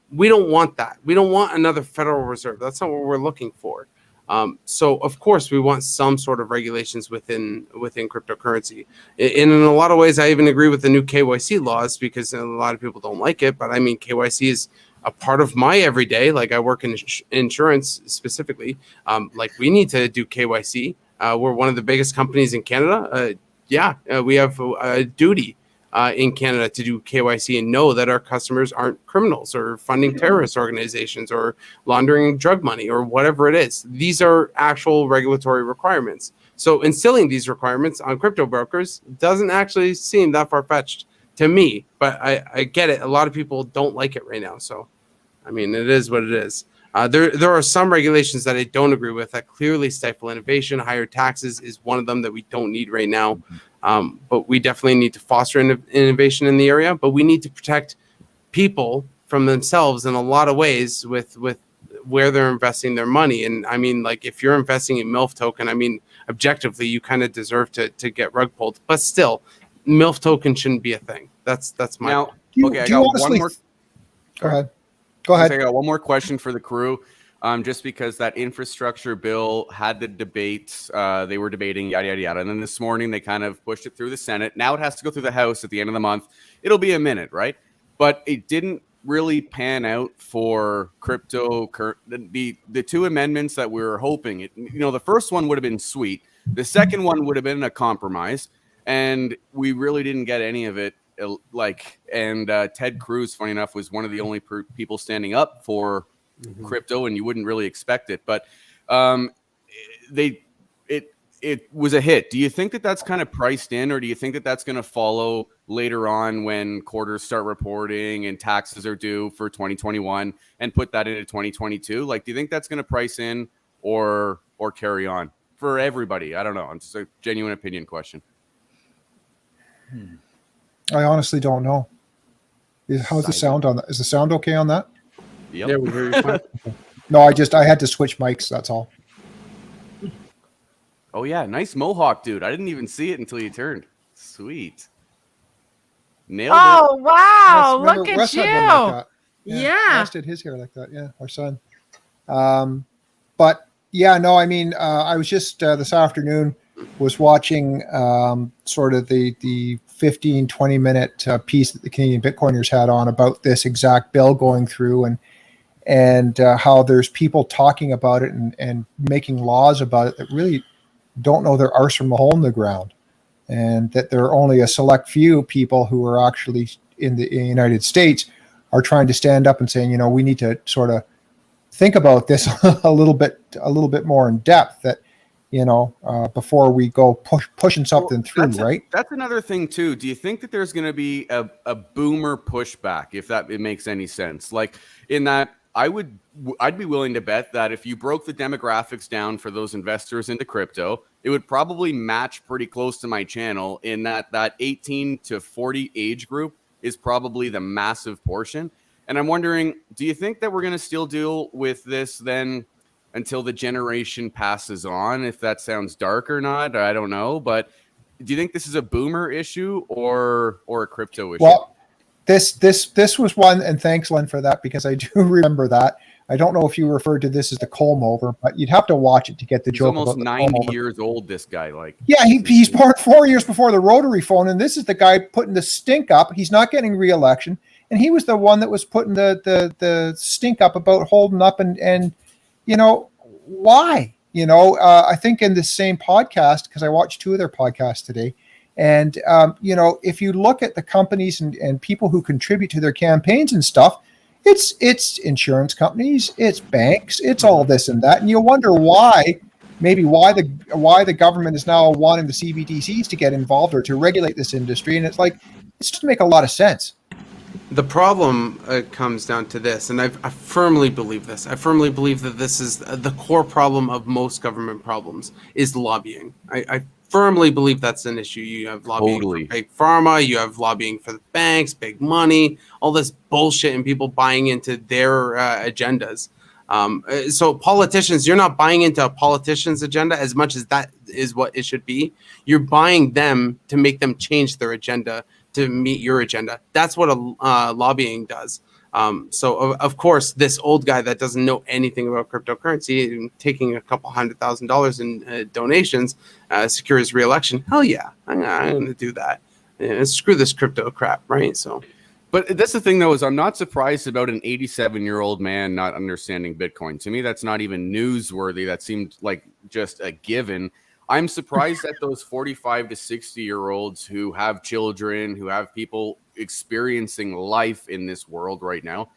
We don't want that. We don't want another Federal Reserve. That's not what we're looking for. So of course we want some sort of regulations within cryptocurrency. In a lot of ways, I even agree with the new KYC laws because a lot of people don't like it. But I mean, KYC is a part of my everyday. Like I work in insurance specifically. Like we need to do KYC. We're one of the biggest companies in Canada. We have a duty in Canada to do KYC and know that our customers aren't criminals or funding terrorist organizations or laundering drug money or whatever it is. These are actual regulatory requirements. So instilling these requirements on crypto brokers doesn't actually seem that far-fetched to me, but I get it. A lot of people don't like it right now. So, I mean, it is what it is. There are some regulations that I don't agree with that clearly stifle innovation. Higher taxes is one of them that we don't need right now. But we definitely need to foster innovation in the area. But we need to protect people from themselves in a lot of ways with where they're investing their money. And I mean, like if you're investing in MILF token, I mean, objectively, you kind of deserve to get rug pulled. But still, MILF token shouldn't be a thing. That's my now. point. Okay, I got one more. Go ahead. Go ahead. I got one more question for the crew. Just because that infrastructure bill had the debates, they were debating yada, yada, yada. And then this morning, they kind of pushed it through the Senate. Now it has to go through the House at the end of the month. It'll be a minute, right? But it didn't really pan out for crypto. The two amendments that we were hoping, the first one would have been sweet. The second one would have been a compromise. And we really didn't get any of it. Ted Cruz, funny enough, was one of the only people standing up for crypto, and you wouldn't really expect it, but it was a hit. Do you think that that's kind of priced in, or do you think that that's going to follow later on when quarters start reporting and taxes are due for 2021 and put that into 2022? Like, do you think that's going to price in or carry on for everybody? I don't know. It's just a genuine opinion question. I honestly don't know. How's the sound on that? Is the sound okay on that? Yep. Yeah, we hear you fine. No, I had to switch mics. That's all. Oh yeah, nice mohawk, dude. I didn't even see it until you turned. Sweet. Nailed it. Oh wow! Wes, Look at Wes you. had one like that. Yeah. Wes did his hair like that. Yeah, our son. But yeah, no, I mean, I was just this afternoon was watching sort of the 15, 20-minute piece that the Canadian Bitcoiners had on about this exact bill going through and how there's people talking about it and making laws about it that really don't know their arse from a hole in the ground, and that there are only a select few people who are actually in the United States are trying to stand up and saying, we need to sort of think about this a little bit more in depth, that before we go pushing something through, right? That's another thing too. Do you think that there's going to be a boomer pushback, if it makes any sense? Like in that, I'd be willing to bet that if you broke the demographics down for those investors into crypto, it would probably match pretty close to my channel in that 18 to 40 age group is probably the massive portion. And I'm wondering, do you think that we're going to still deal with this then until the generation passes on? If that sounds dark or not, I don't know. But do you think this is a boomer issue or a crypto issue? Well, this was one, and thanks, Len, for that, because I do remember that. I don't know if you referred to this as the comb over, but you'd have to watch it to get the joke. He's almost about 90 years old, this guy. Yeah, he's born 4 years before the rotary phone, and this is the guy putting the stink up. He's not getting re-election, and he was the one that was putting the stink up about holding up and why? I think in the same podcast, because I watched two of their podcasts today, and if you look at the companies and people who contribute to their campaigns and stuff, it's insurance companies, it's banks, it's all this and that, and you wonder why the government is now wanting the CBDCs to get involved or to regulate this industry, and it's just make a lot of sense. The problem comes down to this, and I firmly believe this. I firmly believe that this is the core problem of most government problems is lobbying. I firmly believe that's an issue. You have lobbying for big pharma, you have lobbying for the banks, big money, all this bullshit, and people buying into their agendas. So politicians, you're not buying into a politician's agenda as much as that is what it should be. You're buying them to make them change their agenda to meet your agenda. That's what lobbying does. So of course, this old guy that doesn't know anything about cryptocurrency and taking a couple $100,000 in donations secure his reelection. Hell yeah, I'm going to do that. And screw this crypto crap, right? So, but that's the thing, though, is I'm not surprised about an 87-year-old man not understanding Bitcoin. To me, that's not even newsworthy. That seemed like just a given. I'm surprised at those 45 to 60-year-olds who have children, who have people experiencing life in this world right now.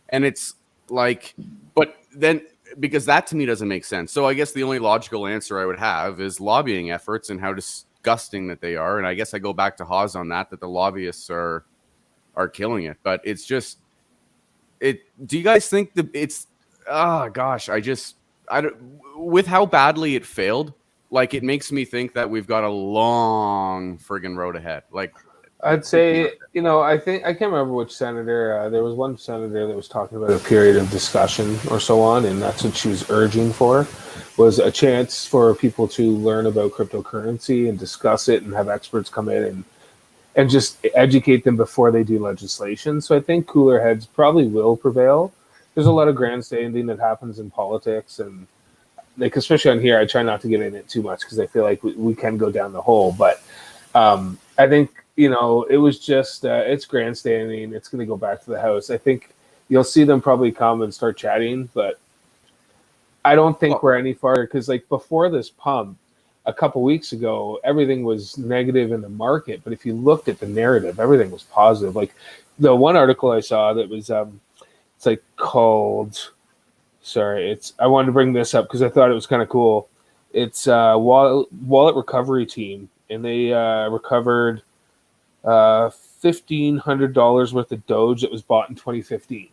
And it's like, but then, because that to me doesn't make sense. So I guess the only logical answer I would have is lobbying efforts and how disgusting that they are. And I guess I go back to Haas on that the lobbyists are killing it. But it's just, do you guys think that it's, gosh, I don't, with how badly it failed, like, it makes me think that we've got a long friggin' road ahead. Like, I'd say, I think I can't remember which senator. There was one senator that was talking about a period of discussion or so on, and that's what she was urging for, was a chance for people to learn about cryptocurrency and discuss it and have experts come in and just educate them before they do legislation. So I think cooler heads probably will prevail. There's a lot of grandstanding that happens in politics, and like, especially on here, I try not to get in it too much because I feel like we can go down the hole. But I think, it was just, it's grandstanding. It's going to go back to the House. I think you'll see them probably come and start chatting, but I don't think we're any farther, because like before this pump, a couple weeks ago, everything was negative in the market. But if you looked at the narrative, everything was positive. Like the one article I saw that was, it's like called, I wanted to bring this up because I thought it was kind of cool. It's wallet recovery team, and they recovered $1,500 worth of Doge that was bought in 2015.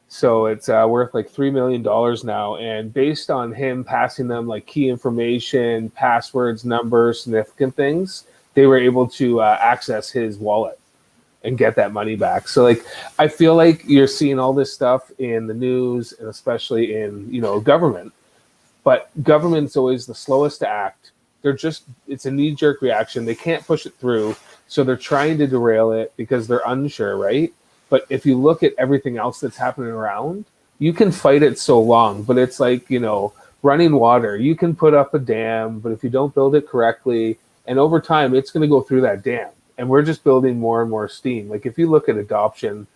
So it's worth like $3 million now. And based on him passing them like key information, passwords, numbers, significant things, they were able to access his wallet and get that money back. So like, I feel like you're seeing all this stuff in the news, and especially in, government, but government's always the slowest to act. It's a knee-jerk reaction. They can't push it through. So they're trying to derail it because they're unsure, right? But if you look at everything else that's happening around, you can fight it so long, but it's like, running water. You can put up a dam, but if you don't build it correctly, and over time, it's going to go through that dam. And we're just building more and more steam. Like if you look at adoption,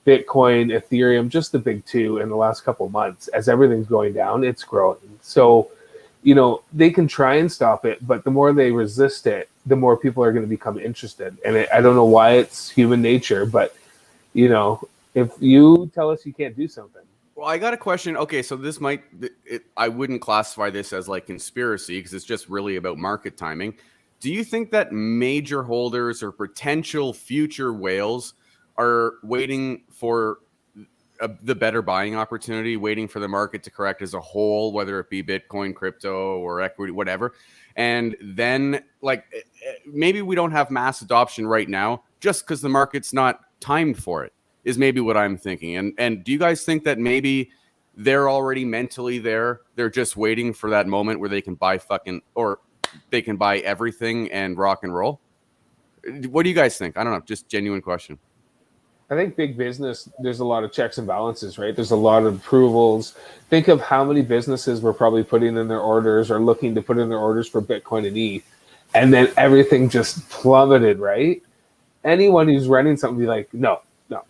Bitcoin, Ethereum, just the big two in the last couple of months, as everything's going down, it's growing. So, they can try and stop it, but the more they resist it, the more people are going to become interested. And I don't know why it's human nature, but, if you tell us you can't do something. Well, I got a question. Okay, so this I wouldn't classify this as like conspiracy because it's just really about market timing. Do you think that major holders or potential future whales are waiting for the better buying opportunity, waiting for the market to correct as a whole, whether it be Bitcoin, crypto, or equity, whatever? And then, like, maybe we don't have mass adoption right now just because the market's not timed for it, is maybe what I'm thinking. And do you guys think that maybe they're already mentally there? They're just waiting for that moment where they can buy they can buy everything and rock and roll? What do you guys think? I don't know. Just genuine question. I think big business, there's a lot of checks and balances, right? There's a lot of approvals. Think of how many businesses were probably putting in their orders or looking to put in their orders for Bitcoin and ETH, and then everything just plummeted, right? Anyone who's running something be like, no,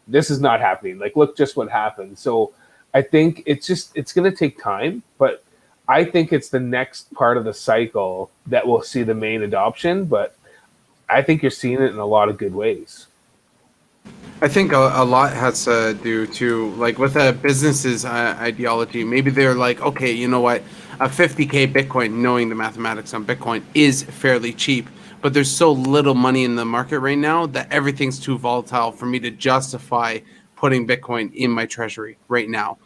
this is not happening. Like, look just what happened. So I think it's going to take time, but I think it's the next part of the cycle that we'll see the main adoption, but I think you're seeing it in a lot of good ways. I think a lot has to do too, like with a business's ideology. Maybe they're like, okay, you know what, a 50K Bitcoin, knowing the mathematics on Bitcoin, is fairly cheap, but there's so little money in the market right now that everything's too volatile for me to justify putting Bitcoin in my treasury right now.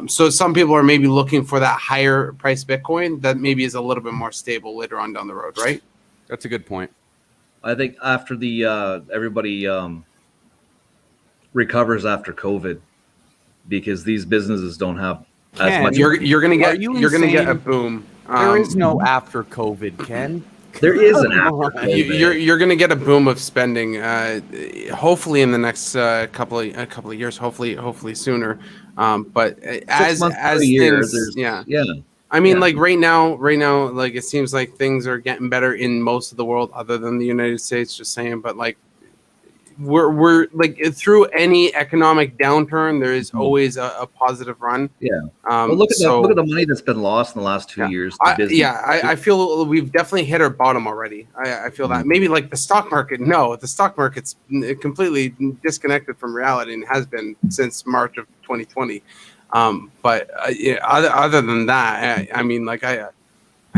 So some people are maybe looking for that higher price Bitcoin that maybe is a little bit more stable later on down the road, right? That's a good point. I think after the everybody recovers after COVID, because these businesses don't have as much. You're gonna get a boom. There is no after COVID, Ken. There is an afterflow there. You're going to get a boom of spending, hopefully in the next couple of years, hopefully sooner. But 6 as months to a as year, things, there's yeah. yeah. I mean, Yeah. like right now, like it seems like things are getting better in most of the world, other than the United States. Just saying, but like we're like through any economic downturn, there is always a positive run. Yeah. Well, look at the money that's been lost in the last 2 Yeah. years to business. I feel we've definitely hit our bottom already. I feel that maybe like the stock market. No, the stock market's completely disconnected from reality and has been since March of 2020. But other than that, I mean, like I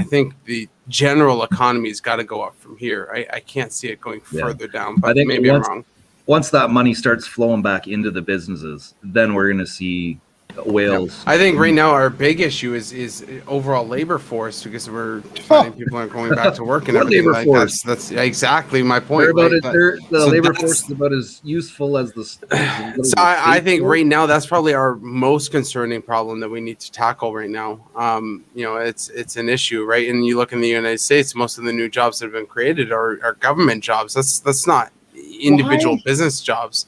think the general economy's got to go up from here. I can't see it going further down. But I think maybe I'm wrong. Once that money starts flowing back into the businesses, then we're going to see whales. I think right now our big issue is overall labor force, because we're finding people aren't going back to work and What everything. labor Like force? that's exactly my point. The So labor that's- force is about as useful as the. So I think right now that's probably our most concerning problem that we need to tackle right now. It's an issue, right? And you look in the United States, most of the new jobs that have been created are government jobs. That's not individual business jobs.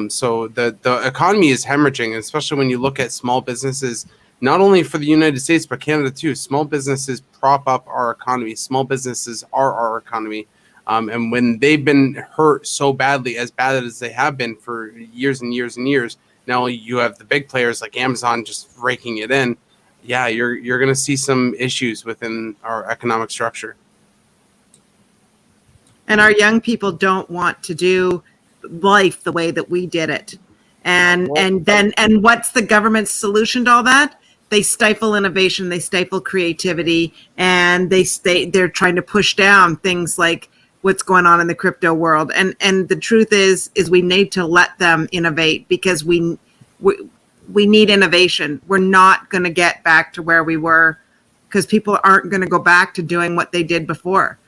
So the economy is hemorrhaging, especially when you look at small businesses, not only for the United States, but Canada too. Small businesses prop up our economy. Small businesses are our economy. And when they've been hurt so badly, as bad as they have been for years and years and years, now you have the big players like Amazon just raking it in. Yeah, you're going to see some issues within our economic structure. And our young people don't want to do life the way that we did it. And what's the government's solution to all that? They stifle innovation, they stifle creativity, and they're trying to push down things like what's going on in the crypto world. And the truth is we need to let them innovate, because we need innovation. We're not going to get back to where we were, because people aren't going to go back to doing what they did before.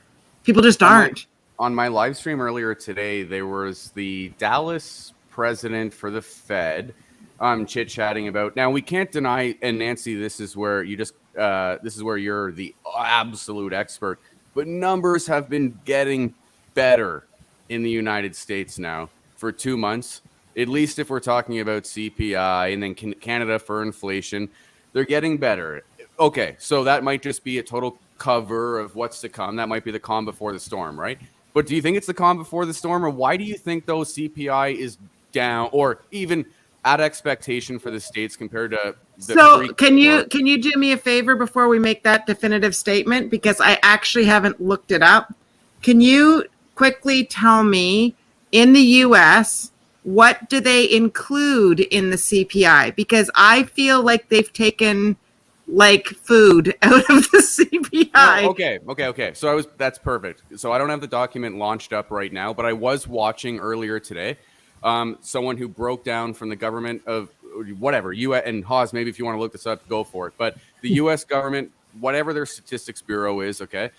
People just aren't. On my live stream earlier today, there was the Dallas president for the Fed chit-chatting about. Now, we can't deny, and Nancy, this is where you're the absolute expert, but numbers have been getting better in the United States now for 2 months, at least if we're talking about CPI and then Canada for inflation. They're getting better. Okay, so that might just be a total cover of what's to come. That might be the calm before the storm, right? But do you think it's the calm before the storm, or why do you think those CPI is down, or even at expectation for the states compared to the So can you do me a favor before we make that definitive statement? Because I actually haven't looked it up. Can you quickly tell me, in the US, what do they include in the CPI? Because I feel like they've taken like food out of the CPI. No, okay. So that's perfect. So I don't have the document launched up right now, but I was watching earlier today someone who broke down from the government of whatever, US, and Haas, maybe if you want to look this up, go for it. But the US government, whatever their statistics bureau is, okay,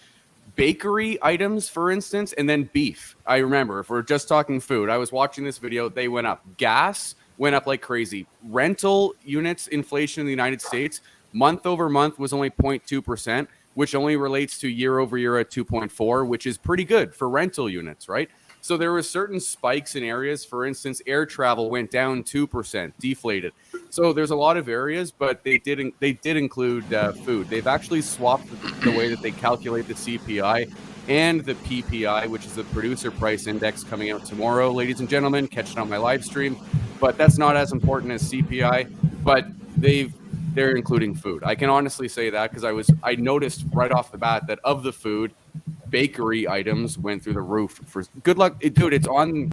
bakery items, for instance, and then beef. I remember, if we're just talking food, I was watching this video, they went up. Gas went up like crazy. Rental units inflation in the United States, month over month, was only 0.2%, which only relates to year over year at 2.4, which is pretty good for rental units, right? So there were certain spikes in areas. For instance, air travel went down 2%, deflated. So there's a lot of areas, but they did include food. They've actually swapped the way that they calculate the CPI and the PPI, which is the producer price index, coming out tomorrow, ladies and gentlemen. Catch it on my live stream. But that's not as important as CPI. But they're including food. I can honestly say that because I noticed right off the bat that of the food, bakery items went through the roof. For good luck, dude. It's on.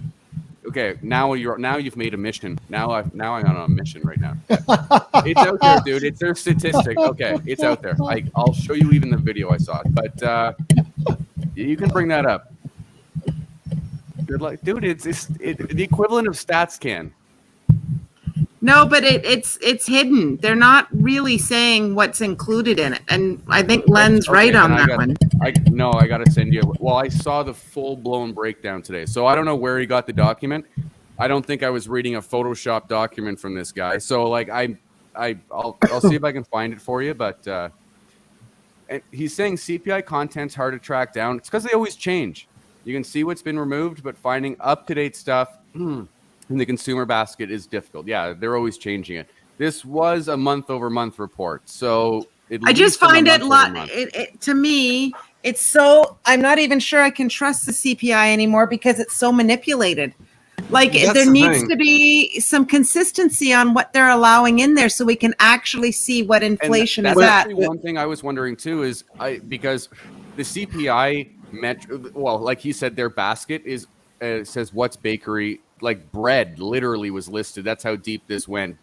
Okay, now you've made a mission. Now I'm on a mission right now. It's out there, dude. It's their statistic. Okay, it's out there. I'll show you even the video I saw. But you can bring that up. Good luck, dude. It's the equivalent of StatsCan. No, but it's hidden. They're not really saying what's included in it. And I think Len's right on that one. I got to send you. Well, I saw the full-blown breakdown today. So I don't know where he got the document. I don't think I was reading a Photoshop document from this guy. So like I'll see if I can find it for you, but And he's saying CPI content's hard to track down. It's because they always change. You can see what's been removed, but finding up-to-date stuff in the consumer basket is difficult. Yeah, they're always changing it. This was a month-over-month report, so I just find it to me, it's so, I'm not even sure I can trust the CPI anymore because it's so manipulated. Like there needs to be some consistency on what they're allowing in there so we can actually see what inflation is at. One thing I was wondering too is because the CPI like he said, their basket is says what's bakery, like bread literally was listed. That's how deep this went.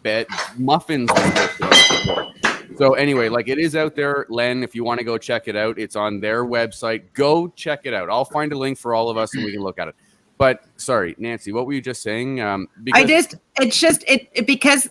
Muffins was listed on the report. So anyway, like it is out there, Len, if you want to go check it out, it's on their website. Go check it out. I'll find a link for all of us and we can look at it. But sorry, Nancy, what were you just saying? Because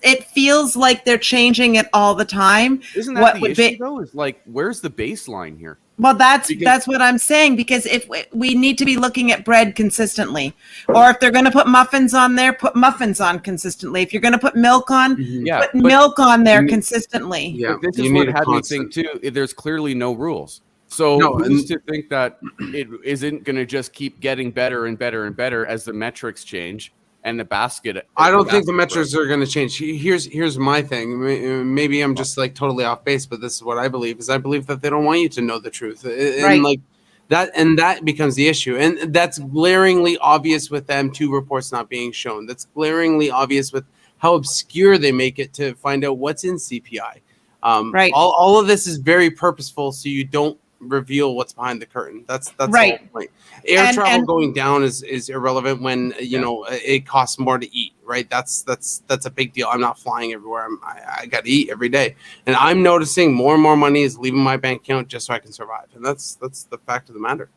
it feels like they're changing it all the time. Isn't that the issue though? Is like, where's the baseline here? Well, that's what I'm saying, because if we need to be looking at bread consistently, or if they're going to put muffins on there, put muffins on consistently. If you're going to put milk on, put milk on there consistently. Yeah, this is what had me think too. There's clearly no rules. So who's to think that it isn't going to just keep getting better and better and better as the metrics change and the basket? I don't think the metrics are going to change. Here's my thing. Maybe I'm just like totally off base, but this is what I believe. Is I believe that they don't want you to know the truth, and like that, and that becomes the issue. And that's glaringly obvious with them two reports not being shown. That's glaringly obvious with how obscure they make it to find out what's in CPI. All of this is very purposeful, so you don't reveal what's behind the curtain. That's right. The whole point. Air travel going down is irrelevant when it costs more to eat, right? That's a big deal. I'm not flying everywhere. I got to eat every day, and I'm noticing more and more money is leaving my bank account just so I can survive, and that's the fact of the matter.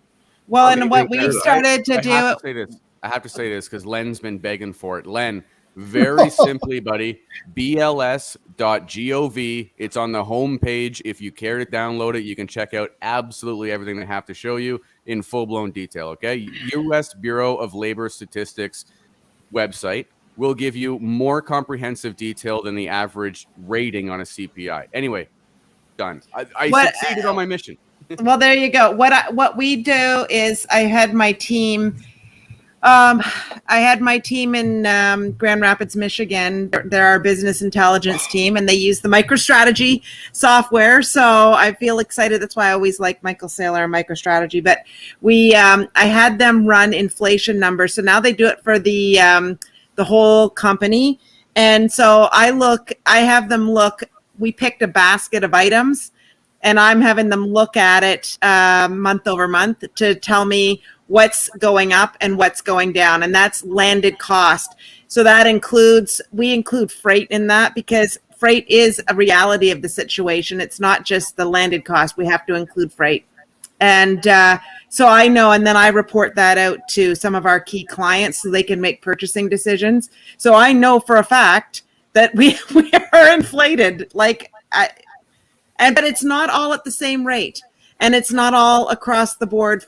Well, and what we started to do. I have to say this because Len's been begging for it. Len, very simply, buddy, bls.gov. It's on the home page. If you care to download it, you can check out absolutely everything they have to show you in full-blown detail, okay? U.S. Bureau of Labor Statistics website will give you more comprehensive detail than the average rating on a CPI. Anyway, done. I succeeded on my mission. Well, there you go. What we do is I had my team in Grand Rapids, Michigan. They're our business intelligence team, and they use the MicroStrategy software. So I feel excited. That's why I always like Michael Saylor and MicroStrategy. But I had them run inflation numbers. So now they do it for the whole company. And so I have them look. We picked a basket of items, and I'm having them look at it month over month to tell me what's going up and what's going down, and that's landed cost. So that we include freight in that because freight is a reality of the situation. It's not just the landed cost. We have to include freight. And so I know, and then I report that out to some of our key clients so they can make purchasing decisions. So I know for a fact that we are inflated, but it's not all at the same rate. And it's not all across the board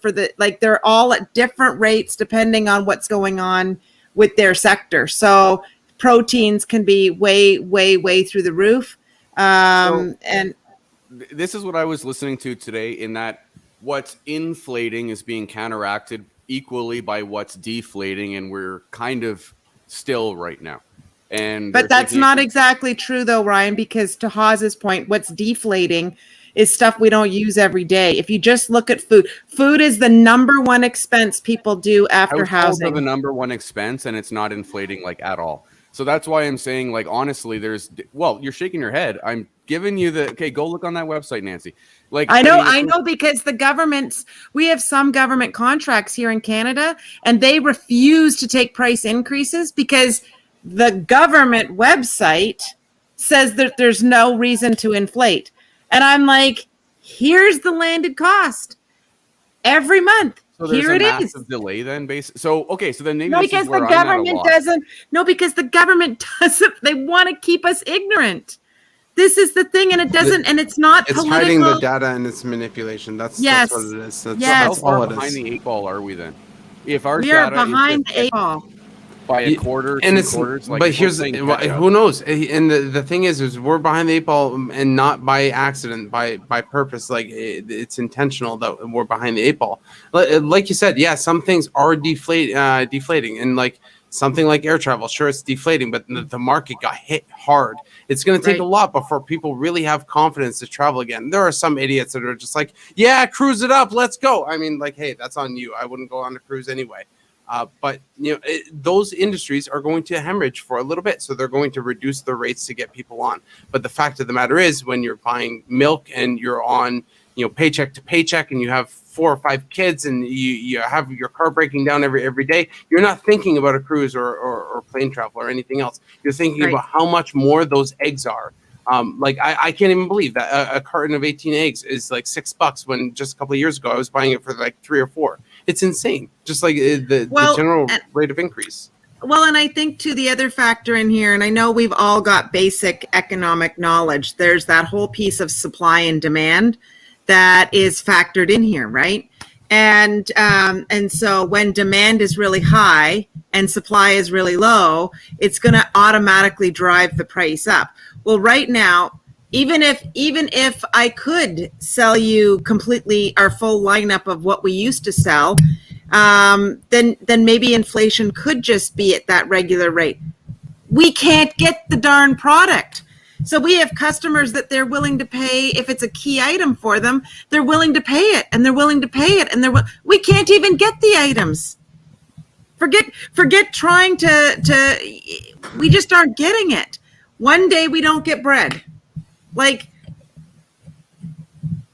they're all at different rates depending on what's going on with their sector. So proteins can be way, way, way through the roof. And this is what I was listening to today, in that what's inflating is being counteracted equally by what's deflating, and we're kind of still right now. But that's not exactly true though, Ryan, because to Hawes's point, what's deflating is stuff we don't use every day. If you just look at food is the number one expense people do after housing. The number one expense, and it's not inflating like at all. So that's why I'm saying, like, honestly, you're shaking your head. I'm giving you go look on that website, Nancy. Like, I know because we have some government contracts here in Canada, and they refuse to take price increases because the government website says that there's no reason to inflate. And I'm like, here's the landed cost every month. So there's Here a it massive is. delay then, basically. So then maybe because the government doesn't. No, because the government doesn't. They want to keep us ignorant. This is the thing, and it doesn't, and it's not it's political. Hiding the data and its manipulation. That's what it is. How far behind the 8 ball are we then? If our we are behind the 8 ball. by a quarter, and 2 it's, quarters. Like, but if we're here's playing catch up- who knows. And the thing is we're behind the 8 ball, and not by accident, by purpose. Like it's intentional that we're behind the 8 ball. Like you said, yeah, some things are deflating, and like something like air travel, sure, it's deflating, but the market got hit hard. It's going to take a lot before people really have confidence to travel again. There are some idiots that are just like, yeah, cruise it up, let's go. I mean, like, hey, that's on you. I wouldn't go on a cruise anyway. But those industries are going to hemorrhage for a little bit, so they're going to reduce their rates to get people on. But the fact of the matter is, when you're buying milk and you're on paycheck to paycheck, and you have 4 or 5 kids, and you have your car breaking down every day, you're not thinking about a cruise or plane travel or anything else. You're thinking about how much more those eggs are. Like I can't even believe that a carton of 18 eggs is like $6, when just a couple of years ago I was buying it for like 3 or 4. It's insane. Just like the general rate of increase. Well, and I think too, the other factor in here, and I know we've all got basic economic knowledge, there's that whole piece of supply and demand that is factored in here, right? And so when demand is really high and supply is really low, it's going to automatically drive the price up. Well, right now, even if I could sell you completely our full lineup of what we used to sell, then maybe inflation could just be at that regular rate. We can't get the darn product. So we have customers that they're willing to pay, if it's a key item for them, they're willing to pay it, and they're willing to pay it, and we can't even get the items. Forget trying to we just aren't getting it. One day we don't get bread. Like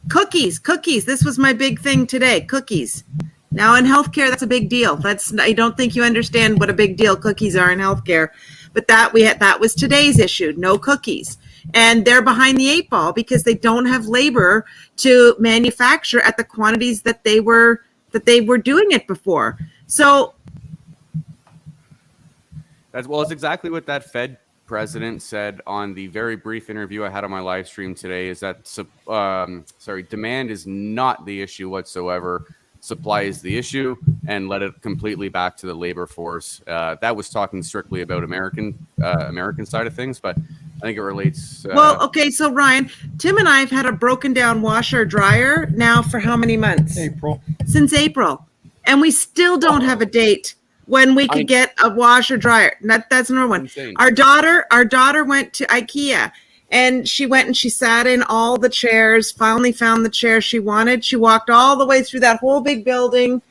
cookies. This was my big thing today, cookies. Now in healthcare, that's a big deal. I don't think you understand what a big deal cookies are in healthcare. But that was today's issue, no cookies. And they're behind the 8 ball because they don't have labor to manufacture at the quantities that they were doing it before. So it's exactly what that Fed president said on the very brief interview I had on my live stream today, is that demand is not the issue whatsoever. Supply is the issue, and let it completely back to the labor force. That was talking strictly about American side of things, but I think it relates. Well, okay, so Ryan, Tim and I have had a broken down washer dryer now for how many months? Since April, and we still don't have a date when we could get a washer dryer. That's another one. Insane. Our daughter went to IKEA. And she went and she sat in all the chairs, finally found the chair she wanted. She walked all the way through that whole big building,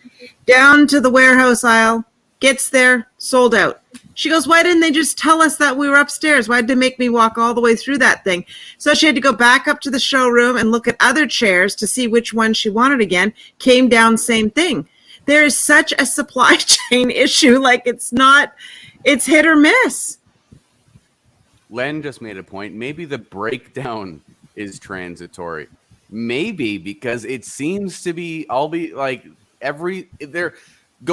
down to the warehouse aisle, gets there, sold out. She goes, why didn't they just tell us that we were upstairs? Why did they make me walk all the way through that thing? So she had to go back up to the showroom and look at other chairs to see which one she wanted again. Came down, same thing. There is such a supply chain issue. Like it's hit or miss. Len just made a point. Maybe the breakdown is transitory. Maybe because it seems to be, go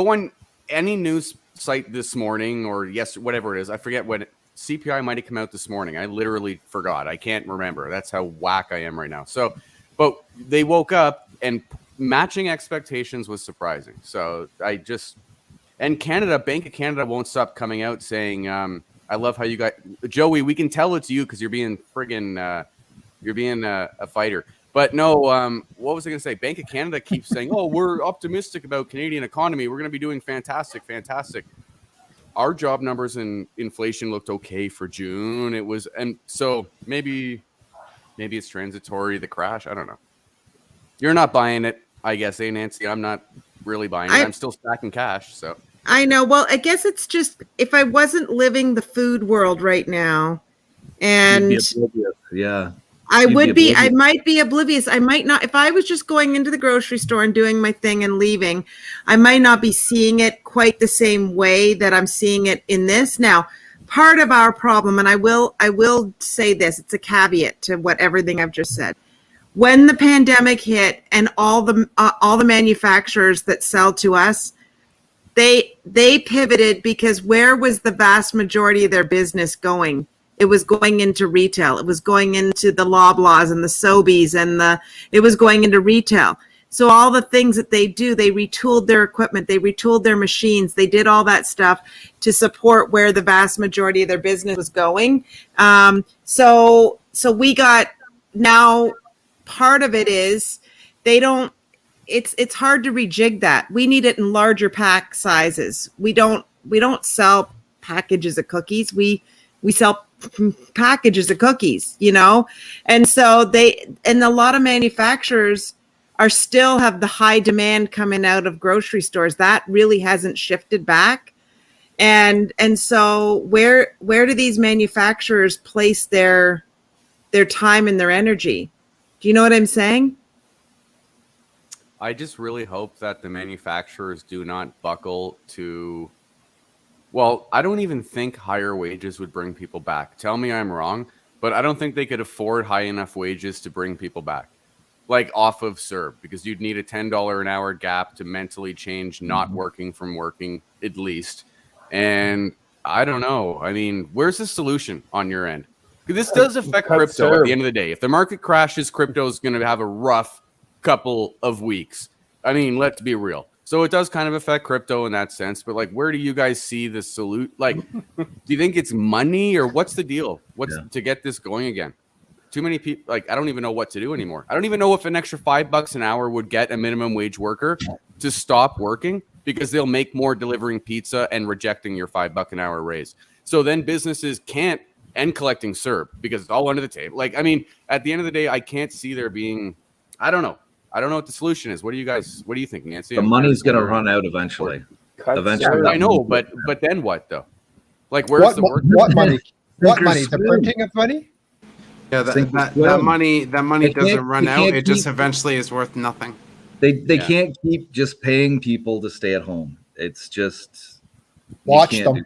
on any news site this morning or whatever it is. I forget when CPI might have come out this morning. I literally forgot. I can't remember. That's how whack I am right now. So, but they woke up and matching expectations was surprising. So and Bank of Canada won't stop coming out saying, I love how you got Joey. We can tell it's you because you're being friggin' a fighter. But no, what was I going to say? Bank of Canada keeps saying, "Oh, we're optimistic about Canadian economy. We're going to be doing fantastic." Our job numbers and inflation looked okay for June. And so maybe it's transitory. The crash, I don't know. You're not buying it, I guess, Nancy? I'm not really buying it. I'm still stacking cash, so. I know. Well, I guess it's just if I wasn't living the food world right now, and yeah, I might be oblivious. I might not. If I was just going into the grocery store and doing my thing and leaving, I might not be seeing it quite the same way that I'm seeing it in this. Now, part of our problem, and I will say this, it's a caveat to everything I've just said. When the pandemic hit and all the manufacturers that sell to us, they pivoted because where was the vast majority of their business going? It was going into retail. It was going into the Loblaws and the Sobeys it was going into retail. So all the things that they do, they retooled their equipment, they retooled their machines, they did all that stuff to support where the vast majority of their business was going. So we got, now part of it is they don't, it's hard to rejig that. We need it in larger pack sizes. We don't sell packages of cookies. We sell packages of cookies, you know? And so and a lot of manufacturers are still have the high demand coming out of grocery stores. That really hasn't shifted back. And so where do these manufacturers place their time and their energy? Do you know what I'm saying? I just really hope that the manufacturers do not buckle to, well, I don't even think higher wages would bring people back. Tell me I'm wrong, but I don't think they could afford high enough wages to bring people back, like off of CERB, because you'd need a $10 an hour gap to mentally change not working from working at least. And I don't know. I mean, where's the solution on your end? This does affect crypto at the end of the day. If the market crashes, crypto is going to have a rough couple of weeks. I mean, let's be real. So it does kind of affect crypto in that sense. But like, where do you guys see the salute? Like, do you think it's money or what's the deal? What's to get this going again? Too many people, like, I don't even know what to do anymore. I don't even know if an extra $5 an hour would get a minimum wage worker to stop working, because they'll make more delivering pizza and rejecting your $5 an hour raise. So then businesses can't end collecting CERB because it's all under the table. Like, I mean, at the end of the day, I can't see there being, I don't know what the solution is. What do you think, Nancy? The money's going to run out eventually. I know, but then what though? Like, where's the work? What money? What money? The printing of money? Yeah, that money doesn't run out. It just eventually is worth nothing. They can't keep just paying people to stay at home. It's just watch them.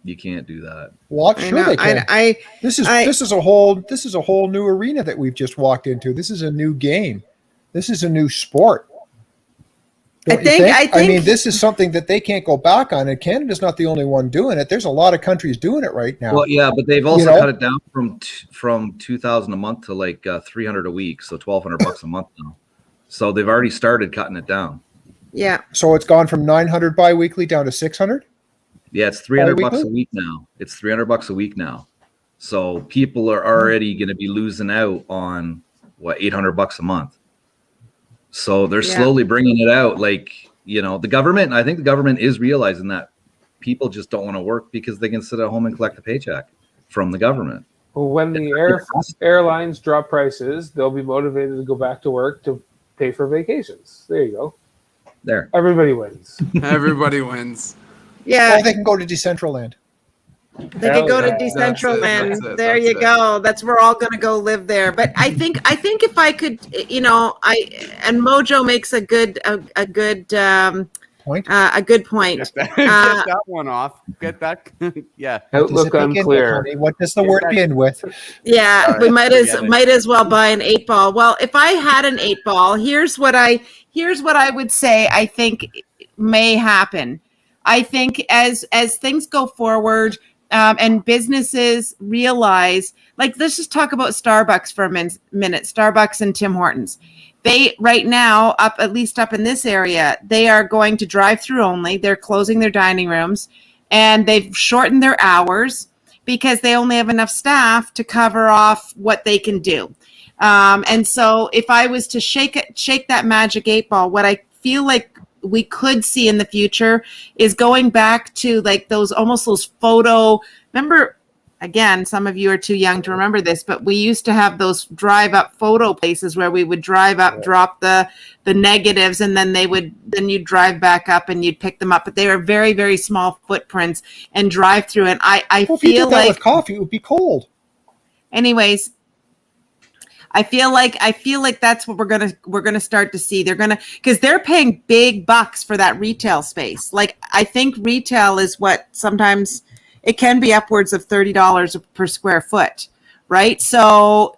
You can't do that. Well, sure they can. This is a whole new arena that we've just walked into. This is a new game. This is a new sport. I mean, this is something that they can't go back on, and Canada's not the only one doing it. There's a lot of countries doing it right now. Well, yeah, but they've also cut it down from $2,000 a month to like $300 a week, so $1,200 a month now. So they've already started cutting it down. Yeah. So it's gone from 900 biweekly down to 600. Yeah, it's $300 a week now. It's $300 a week now. So people are already going to be losing out on $800 a month. So they're slowly bringing it out. Like, you know, I think the government is realizing that people just don't want to work because they can sit at home and collect a paycheck from the government. Well, when the airlines drop prices, they'll be motivated to go back to work to pay for vacations. There you go. There. Everybody wins. Everybody wins. Yeah. Or they can go to Decentraland. They could go to Decentraland. There you go. That's where we're all going to go live there. But I think if I could, you know, and Mojo makes a good point. A good point. Get that one off. Get that. Yeah. Outlook unclear. What does the word begin with? Yeah, we might as well buy an 8-ball. Well, if I had an 8-ball, here's what I would say. I think may happen. I think as things go forward. And businesses realize, like, let's just talk about Starbucks for a minute. Starbucks and Tim Hortons. They right now, at least up in this area, they are going to drive-through only. They're closing their dining rooms, and they've shortened their hours because they only have enough staff to cover off what they can do. And so, if I was to shake that magic 8-ball, what I feel like we could see in the future is going back to like those photo. Remember, again, some of you are too young to remember this, but we used to have those drive up photo places where we would drive up, drop the negatives, and then you'd drive back up and you'd pick them up. But they were very, very small footprints and drive through. And I feel like with coffee, it would be cold. Anyways, I feel like that's what we're gonna start to see. Because they're paying big bucks for that retail space. Like, I think retail is what sometimes it can be upwards of $30 per square foot, right? So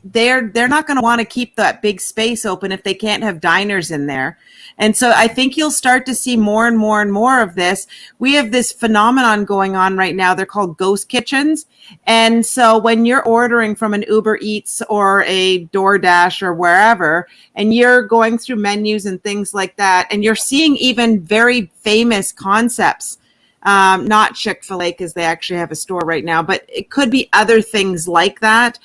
they're not going to want to keep that big space open if they can't have diners in there. And so I think you'll start to see more and more and more of this. We have this phenomenon going on right now. They're called ghost kitchens. And so when you're ordering from an Uber Eats or a DoorDash or wherever, and you're going through menus and things like that, and you're seeing even very famous concepts, not Chick-fil-A because they actually have a store right now, but it could be other things like that,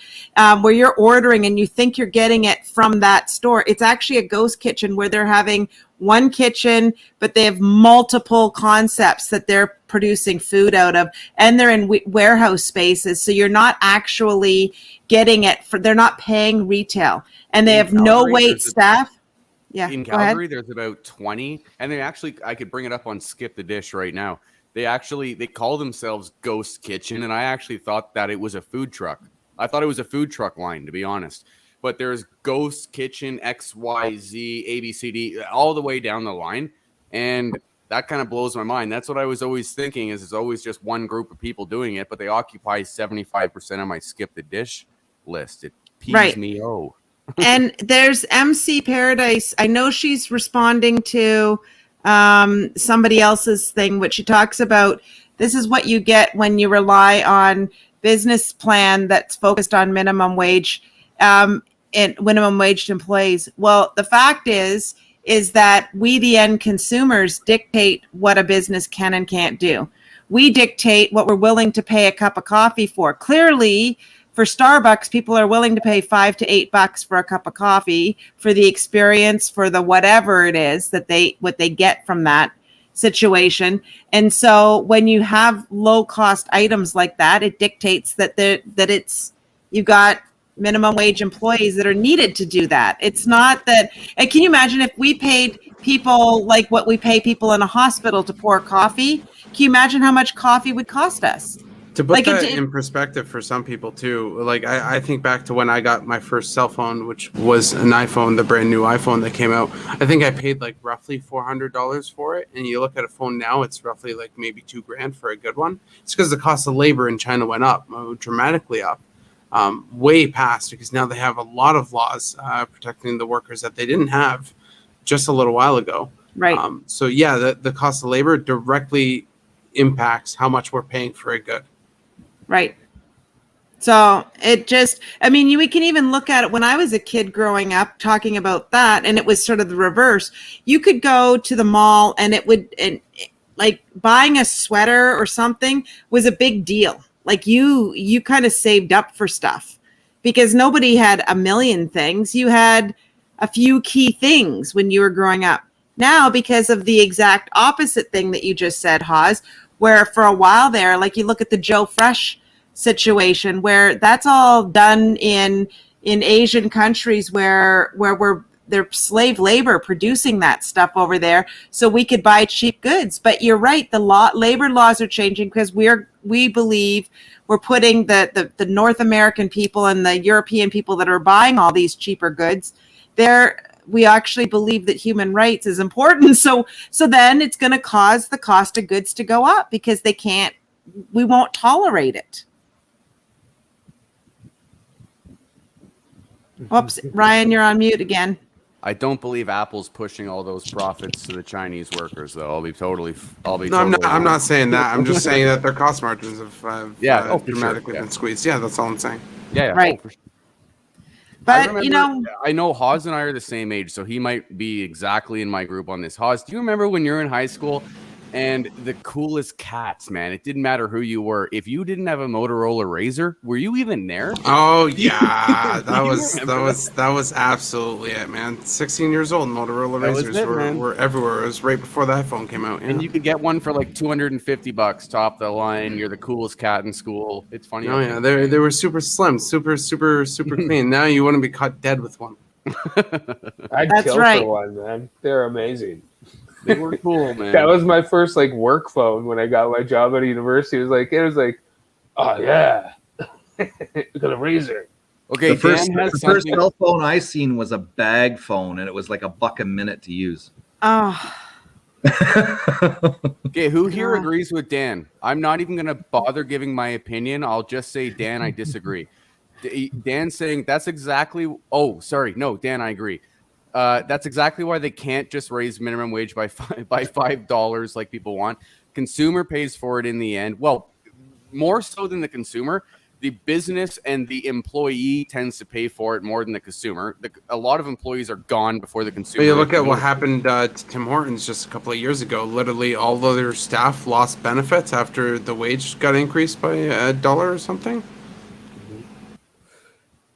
where you're ordering and you think you're getting it from that store. It's actually a ghost kitchen where they're having one kitchen, but they have multiple concepts that they're producing food out of, and they're in warehouse spaces. So you're not actually getting it they're not paying retail, and they have no wait staff. Yeah. In Calgary, there's about 20, and they actually, I could bring it up on Skip the Dish right now. They call themselves Ghost Kitchen, and I actually thought that it was a food truck. I thought it was a food truck line, to be honest. But there's Ghost Kitchen, XYZ, ABCD, all the way down the line, and that kind of blows my mind. That's what I was always thinking, is it's always just one group of people doing it, but they occupy 75% of my Skip the Dish list. It pees me oh. And there's MC Paradise. I know she's responding to somebody else's thing, which she talks about. This is what you get when you rely on business plan that's focused on minimum wage and minimum wage employees. Well, the fact is that we, the end consumers, dictate what a business can and can't do. We dictate what we're willing to pay a cup of coffee for. Clearly, for Starbucks, people are willing to pay $5 to $8 for a cup of coffee, for the experience, for the whatever it is that what they get from that situation. And so when you have low cost items like that, it dictates that you've got minimum wage employees that are needed to do that. It's not that, and can you imagine if we paid people like what we pay people in a hospital to pour coffee? Can you imagine how much coffee would cost us? To put that in perspective for some people too, like I think back to when I got my first cell phone, which was an iPhone, the brand new iPhone that came out. I think I paid like roughly $400 for it. And you look at a phone now, it's roughly like maybe $2,000 for a good one. It's because the cost of labor in China went up, dramatically up, way past, because now they have a lot of laws protecting the workers that they didn't have just a little while ago. Right. So yeah, the cost of labor directly impacts how much we're paying for a good. Right. So it just, I mean, we can even look at it when I was a kid growing up talking about that, and it was sort of the reverse. You could go to the mall and like buying a sweater or something was a big deal. Like you kind of saved up for stuff because nobody had a million things. You had a few key things when you were growing up. Now, because of the exact opposite thing that you just said, Haas, where for a while there, like you look at the Joe Fresh situation, where that's all done in Asian countries where they're slave labor producing that stuff over there, so we could buy cheap goods. But you're right, the labor laws are changing because we believe we're putting the North American people and the European people that are buying all these cheaper goods there. We actually believe that human rights is important. So then it's going to cause the cost of goods to go up because we won't tolerate it. Oops, Ryan, you're on mute again. I don't believe Apple's pushing all those profits to the Chinese workers, though. I'm not saying that. I'm just saying that their cost margins have dramatically been squeezed. Yeah, that's all I'm saying. Yeah. Right. But, I know Haas and I are the same age, so he might be exactly in my group on this. Haas, do you remember when you were in high school and the coolest cats, man? It didn't matter who you were. If you didn't have a Motorola Razr, were you even there? Oh yeah, that was absolutely it, man. 16 years old, Motorola Razrs were everywhere. It was right before the iPhone came out. And you could get one for like $250, top the line. You're the coolest cat in school. It's funny. Oh yeah, they were super slim, super clean. Now you want to be caught dead with one. I'd kill for one, man. They're amazing. They were cool, man. That was my first like work phone when I got my job at a university. It was like, oh yeah, got a Razr. Okay, the first cell phone I seen was a bag phone, and it was like $1 a minute to use. Oh. Okay, who here agrees with Dan? I'm not even gonna bother giving my opinion. I'll just say, Dan, I disagree. Dan's saying that's exactly. Oh, sorry. No, Dan, I agree. That's exactly why they can't just raise minimum wage by $5 like people want. Consumer pays for it in the end. Well, more so than the consumer. The business and the employee tends to pay for it more than the consumer. A lot of employees are gone before the consumer. But you look at what happened to Tim Hortons just a couple of years ago. Literally, all of their staff lost benefits after the wage got increased by $1 or something.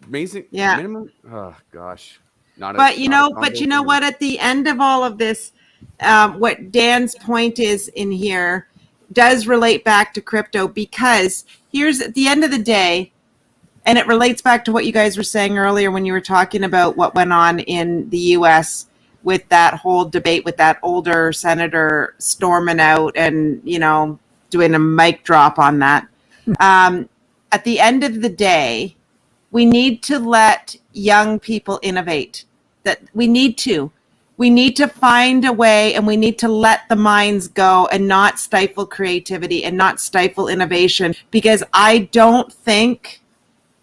Amazing. Yeah. Minimum. Oh gosh. But you know what? At the end of all of this, what Dan's point is in here does relate back to crypto, because here's at the end of the day, and it relates back to what you guys were saying earlier when you were talking about what went on in the U.S. with that whole debate with that older senator storming out and, you know, doing a mic drop on that. At the end of the day, we need to let young people innovate. That we need to. We need to find a way, and we need to let the minds go and not stifle creativity and not stifle innovation, because I don't think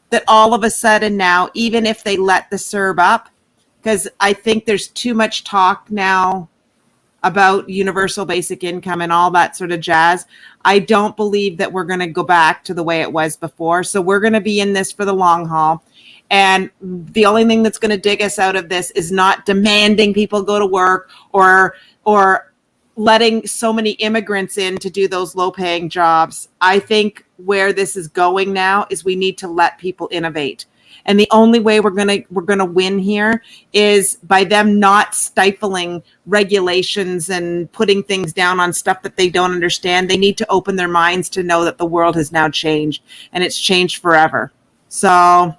that all of a sudden now, even if they let the CERB up, because I think there's too much talk now about universal basic income and all that sort of jazz. I don't believe that we're going to go back to the way it was before. So we're going to be in this for the long haul. And the only thing that's going to dig us out of this is not demanding people go to work or letting so many immigrants in to do those low-paying jobs. I think where this is going now is we need to let people innovate. And the only way we're gonna win here is by them not stifling regulations and putting things down on stuff that they don't understand. They need to open their minds to know that the world has now changed, and it's changed forever. So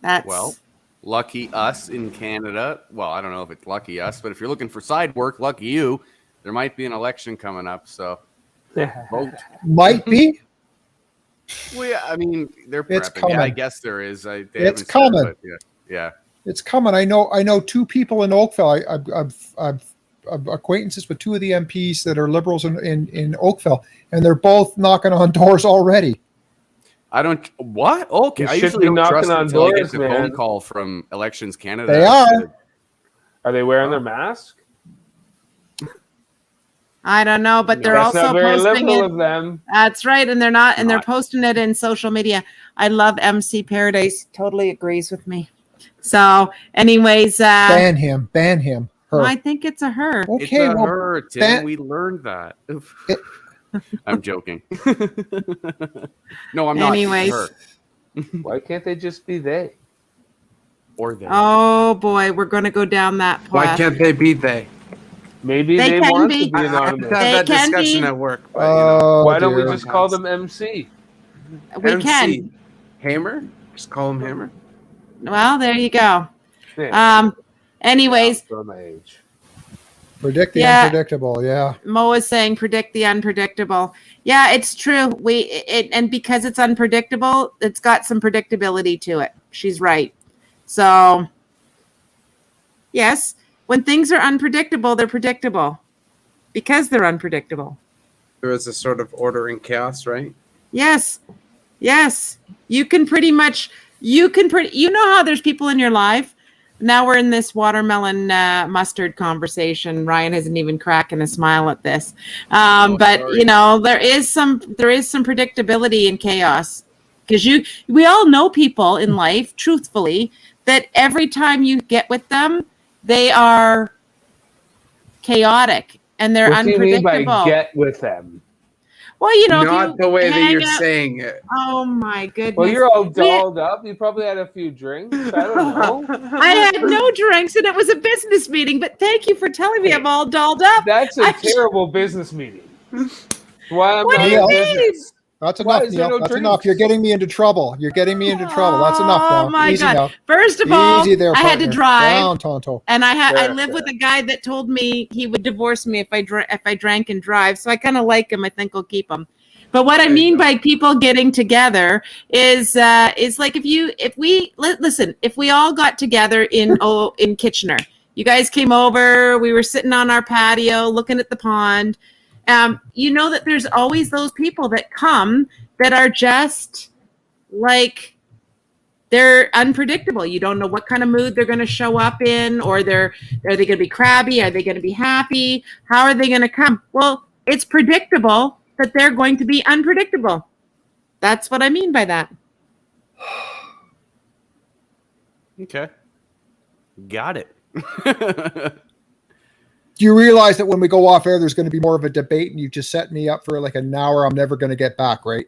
that's lucky us in Canada. Well, I don't know if it's lucky us, but if you're looking for side work, lucky you. There might be an election coming up, so vote. Might be. Well, yeah, I mean, they're It's prepping. coming. Yeah, I guess there is. It's coming. Said, but yeah. It's coming. I know two people in Oakville. I've acquaintances with two of the MPs that are liberals in Oakville, and they're both knocking on doors already. I don't. What? Okay. I usually don't trust until I get the phone call from Elections Canada. They are. Are they wearing their mask? I don't know, but they're That's also not very posting liberal it. of them. That's right, and they're not, and they're posting it in social media. I love MC Paradise. Totally agrees with me. So, anyways, ban him. Her. Well, I think it's a her. Okay, it's a her, Tim. We learned that. I'm joking. No, I'm not. Anyways, her. Why can't they just be they? Or they. Oh boy, we're going to go down that path. Why can't they be they? Maybe They they can want be. to be anonymous. Have that They can discussion be. at work. But, you know, Why don't we dear. just call them MC? We MC. can. Hammer? Just call him Hammer. Well, there you go. Yeah. Anyways, From my age. Predict the Yeah. unpredictable. Yeah. Mo is saying predict the unpredictable. Yeah, it's true. And because it's unpredictable, it's got some predictability to it. She's right. So, yes, when things are unpredictable, they're predictable because they're unpredictable. There is a sort of order in chaos, right? Yes. You can pretty much, you know how there's people in your life. Now we're in this watermelon mustard conversation. Ryan isn't even cracking a smile at this. But sorry. you know, there is some predictability in chaos, because we all know people in life, truthfully, that every time you get with them, they are chaotic and they're What do you unpredictable. mean by get with them? Well, you know, Not the way that hang you're out- saying it. Oh my goodness. Well, you're all dolled up. You probably had a few drinks. I don't know. I had no drinks and it was a business meeting, but thank you for telling me I'm all dolled up. That's a I- terrible business meeting. Why I'm What not do you in mean? business. That's Why enough, is there Neil. no That's drinks? enough. You're getting me into trouble. That's enough now. Oh my Easy God. now. First of all, Easy there, I had to partner. drive. Down, Tonto. And I Fair, live with fair. a guy that told me he would divorce me if I drank and drive. So I kind of like him. I think I'll keep him. But what I There you mean go. by people getting together is like if we all got together in Kitchener, you guys came over, we were sitting on our patio looking at the pond. You know that there's always those people that come that are just like they're unpredictable. You don't know what kind of mood they're going to show up in, or are they going to be crabby? Are they going to be happy? How are they going to come? Well, it's predictable that they're going to be unpredictable. That's what I mean by that. Okay. Got it. Do you realize that when we go off air, there's going to be more of a debate, and you just set me up for like an hour I'm never going to get back, right?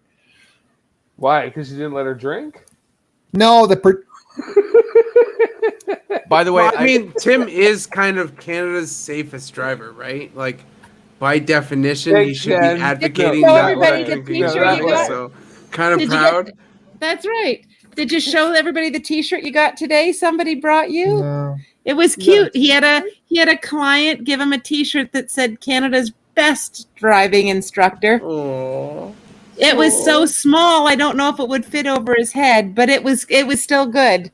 Why? Because you didn't let her drink? No, By the way, Well, I mean, Tim is kind of Canada's safest driver, right? Like, by definition, he should be advocating Show that. everybody the drinking t-shirt that you way, got. so kind of Did you proud. That's right. Did you show everybody the t-shirt you got today? Somebody brought you? no. It was cute. He had a client give him a t-shirt that said Canada's best driving instructor. Oh, It was so small, I don't know if it would fit over his head, but it was still good.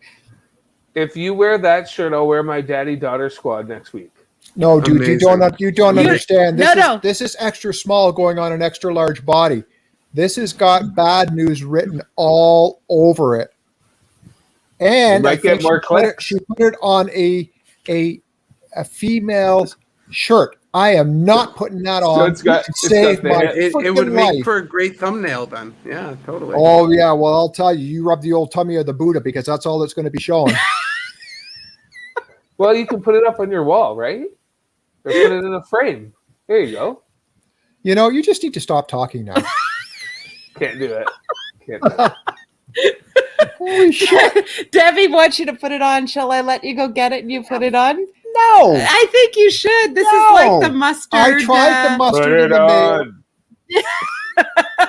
If you wear that shirt, I'll wear my daddy-daughter squad next week. No, dude, Amazing. you don't understand. No. This is extra small going on an extra large body. This has got bad news written all over it. And You I might get think more clicks. she put it on a female's shirt. I am not putting that on it's got- to it's save got my the- it freaking would make life. for a great thumbnail then. Yeah, totally. Oh yeah, well I'll tell you, you rub the old tummy of the Buddha because that's all that's going to be showing. Well, you can put it up on your wall, right? Or put it in a frame. There you go. You know, you just need to stop talking now. Can't do it. Can't do it. Holy shit! Debbie wants you to put it on. Shall I let you go get it and you put it on? No, I think you should. This is No. like the mustard. I tried the Put mustard it in the mail. on.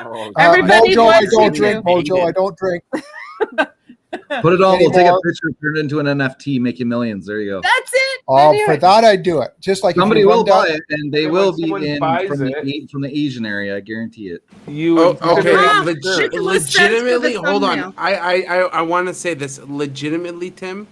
Oh, Everybody Mojo, I wants don't you drink. to. Mojo, I don't drink. Put it on. We'll take a Anymore. picture, turn it into an NFT, make you millions. There you go. That's it. Oh, Video for it. that I'd do it. Just like if Somebody you run will down- buy it, and they And will when be someone in buys from the Asian area. I guarantee it. You Oh, okay. Ah, Legit- ridiculous sense for the legitimately, hold on. thumbnail. I want to say this. Legitimately, Tim,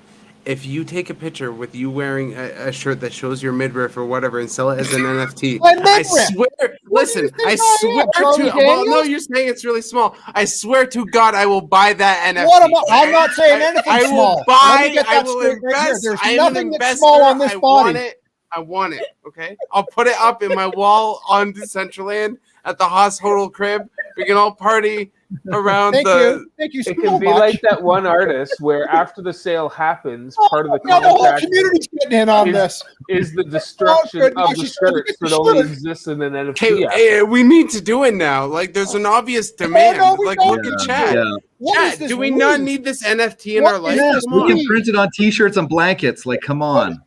if you take a picture with you wearing a shirt that shows your midriff or whatever and sell it as an NFT, My I midriff? swear. Listen, you think I I swear am, Charlie to. Well, no, Daniels? you're saying it's really small. I swear to God, I will buy that NFT. What am I'm not saying anything I small. will buy. Let me get I that will straight right here. invest. There's I am nothing an that's investor. small on this I want body. it. I want it. Okay, I'll put it up in my wall on Decentraland at the hospital crib. We can all party around Thank you so It can be much. like that one artist where after the sale happens, part of the Now the whole contract community's getting in on is- this. is the destruction good. of Now the she's trying to shirt get that the only shirt. exists in an NFT. Hey, app. hey, we need to do it now. Like, there's an obvious demand. no, we like, don't. look at chat. Yeah. What is Chat, this do we not weed? need this NFT in What our life? is this Come We on. can print it on T-shirts and blankets. Like, come on.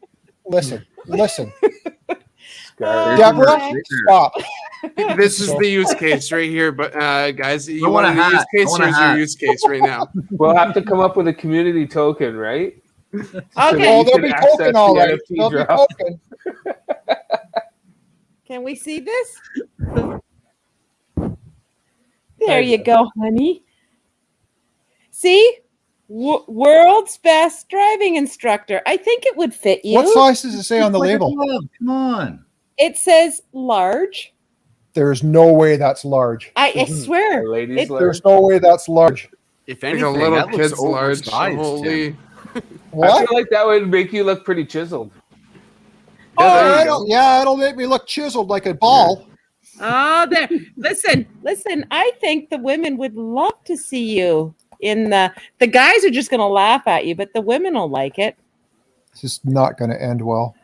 Listen. Scar. Deborah, Right there. stop. This is the use case right here. But guys, you want want a a use hat. case? I want a Here's your hat. use case right now. We'll have to come up with a community token, right? Okay. Well, you they'll can be access token all the right. NFT They'll be drop. token. Can we see this? There you go, honey. See? World's best driving instructor. I think it would fit you. What size does it say on the Like a label? glove. Come on. It says large. There's no way that's large. I swear. Ladies, There's no way that's large. if Like anything, a little that looks kid's large. oversized, Holy. Tim. I What? feel like that would make you look pretty chiseled. It'll make me look chiseled like a ball. Oh, there. Listen. I think the women would love to see you in the guys are just going to laugh at you, but the women will like it. This is not going to end well.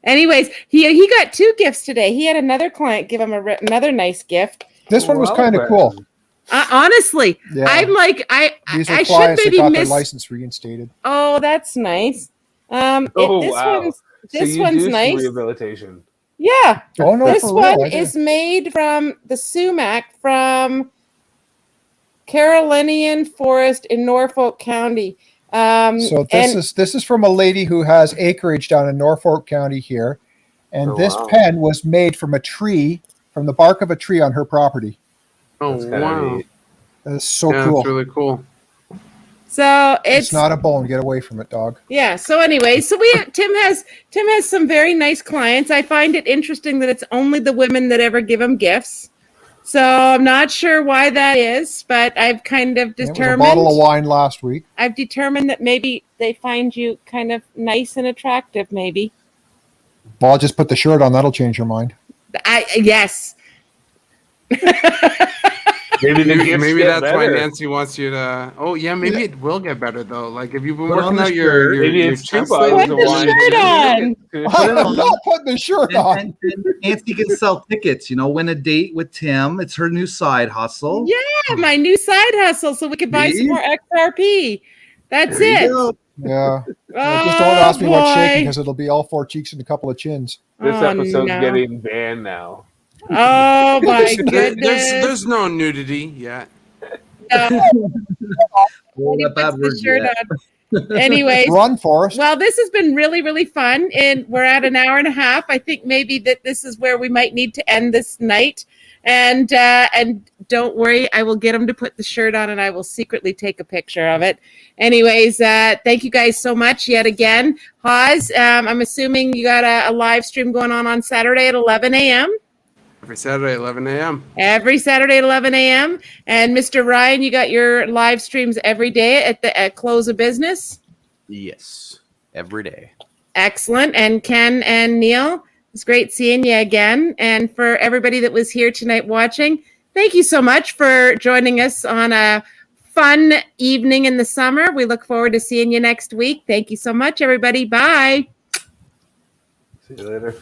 Anyways, he got 2 gifts today. He had another client give him another nice gift. This one was Well, kind of then. cool. Honestly, Yeah. I'm like, These are I should clients that maybe got their miss. license reinstated. Oh, that's nice. Oh, This wow. one's So this you one's do some nice. rehabilitation. Yeah, Oh no, this for real. one is made from the sumac from Carolinian Forest in Norfolk County. So this is from a lady who has acreage down in Norfolk County here, and Oh, this wow. pen was made from a tree, from the bark of a tree on her property. Oh, That's kinda wow. neat. That is so Yeah, cool. that's really cool. So It's not a bone. Get away from it, dog. yeah. So anyway, so Tim has some very nice clients. I find it interesting that it's only the women that ever give him gifts. So I'm not sure why that is, but I've kind of It was a determined. bottle of wine last week. I've determined that maybe they find you kind of nice and attractive. Maybe. Well, I'll just put the shirt on. That'll change your mind. Yes. Maybe that's why better. Nancy wants you to. Oh yeah, maybe it will get better though. Like if you've been Put on working the out your shirt. Maybe your it's two chest bottles lately. of the wine. shirt on. I'm not putting the shirt on. And Nancy can sell tickets. Win a date with Tim. It's her new side hustle. Yeah, my new side hustle, so we could buy some See? more XRP. That's There you it. go. Yeah. Oh, Just don't ask me what's shaking boy. because it'll be all 4 cheeks and a couple of chins. This Oh, episode's no. getting banned now. Oh my goodness. There's no nudity yet. No, Oh, he that bad puts the word shirt yet. on. Anyways, Run, Forrest. well, this has been really, really fun, and we're at an hour and a half. I think maybe that this is where we might need to end this night. And don't worry, I will get him to put the shirt on, and I will secretly take a picture of it. Anyways, thank you guys so much yet again. Haz, I'm assuming you got a live stream going on Saturday at 11 a.m. Every Saturday, 11 a.m. Every Saturday at 11 a.m. And Mr. Ryan, you got your live streams every day at close of business. Yes, every day. Excellent. And Ken and Neil, it's great seeing you again. And for everybody that was here tonight watching, thank you so much for joining us on a fun evening in the summer. We look forward to seeing you next week. Thank you so much, everybody. Bye. See you later.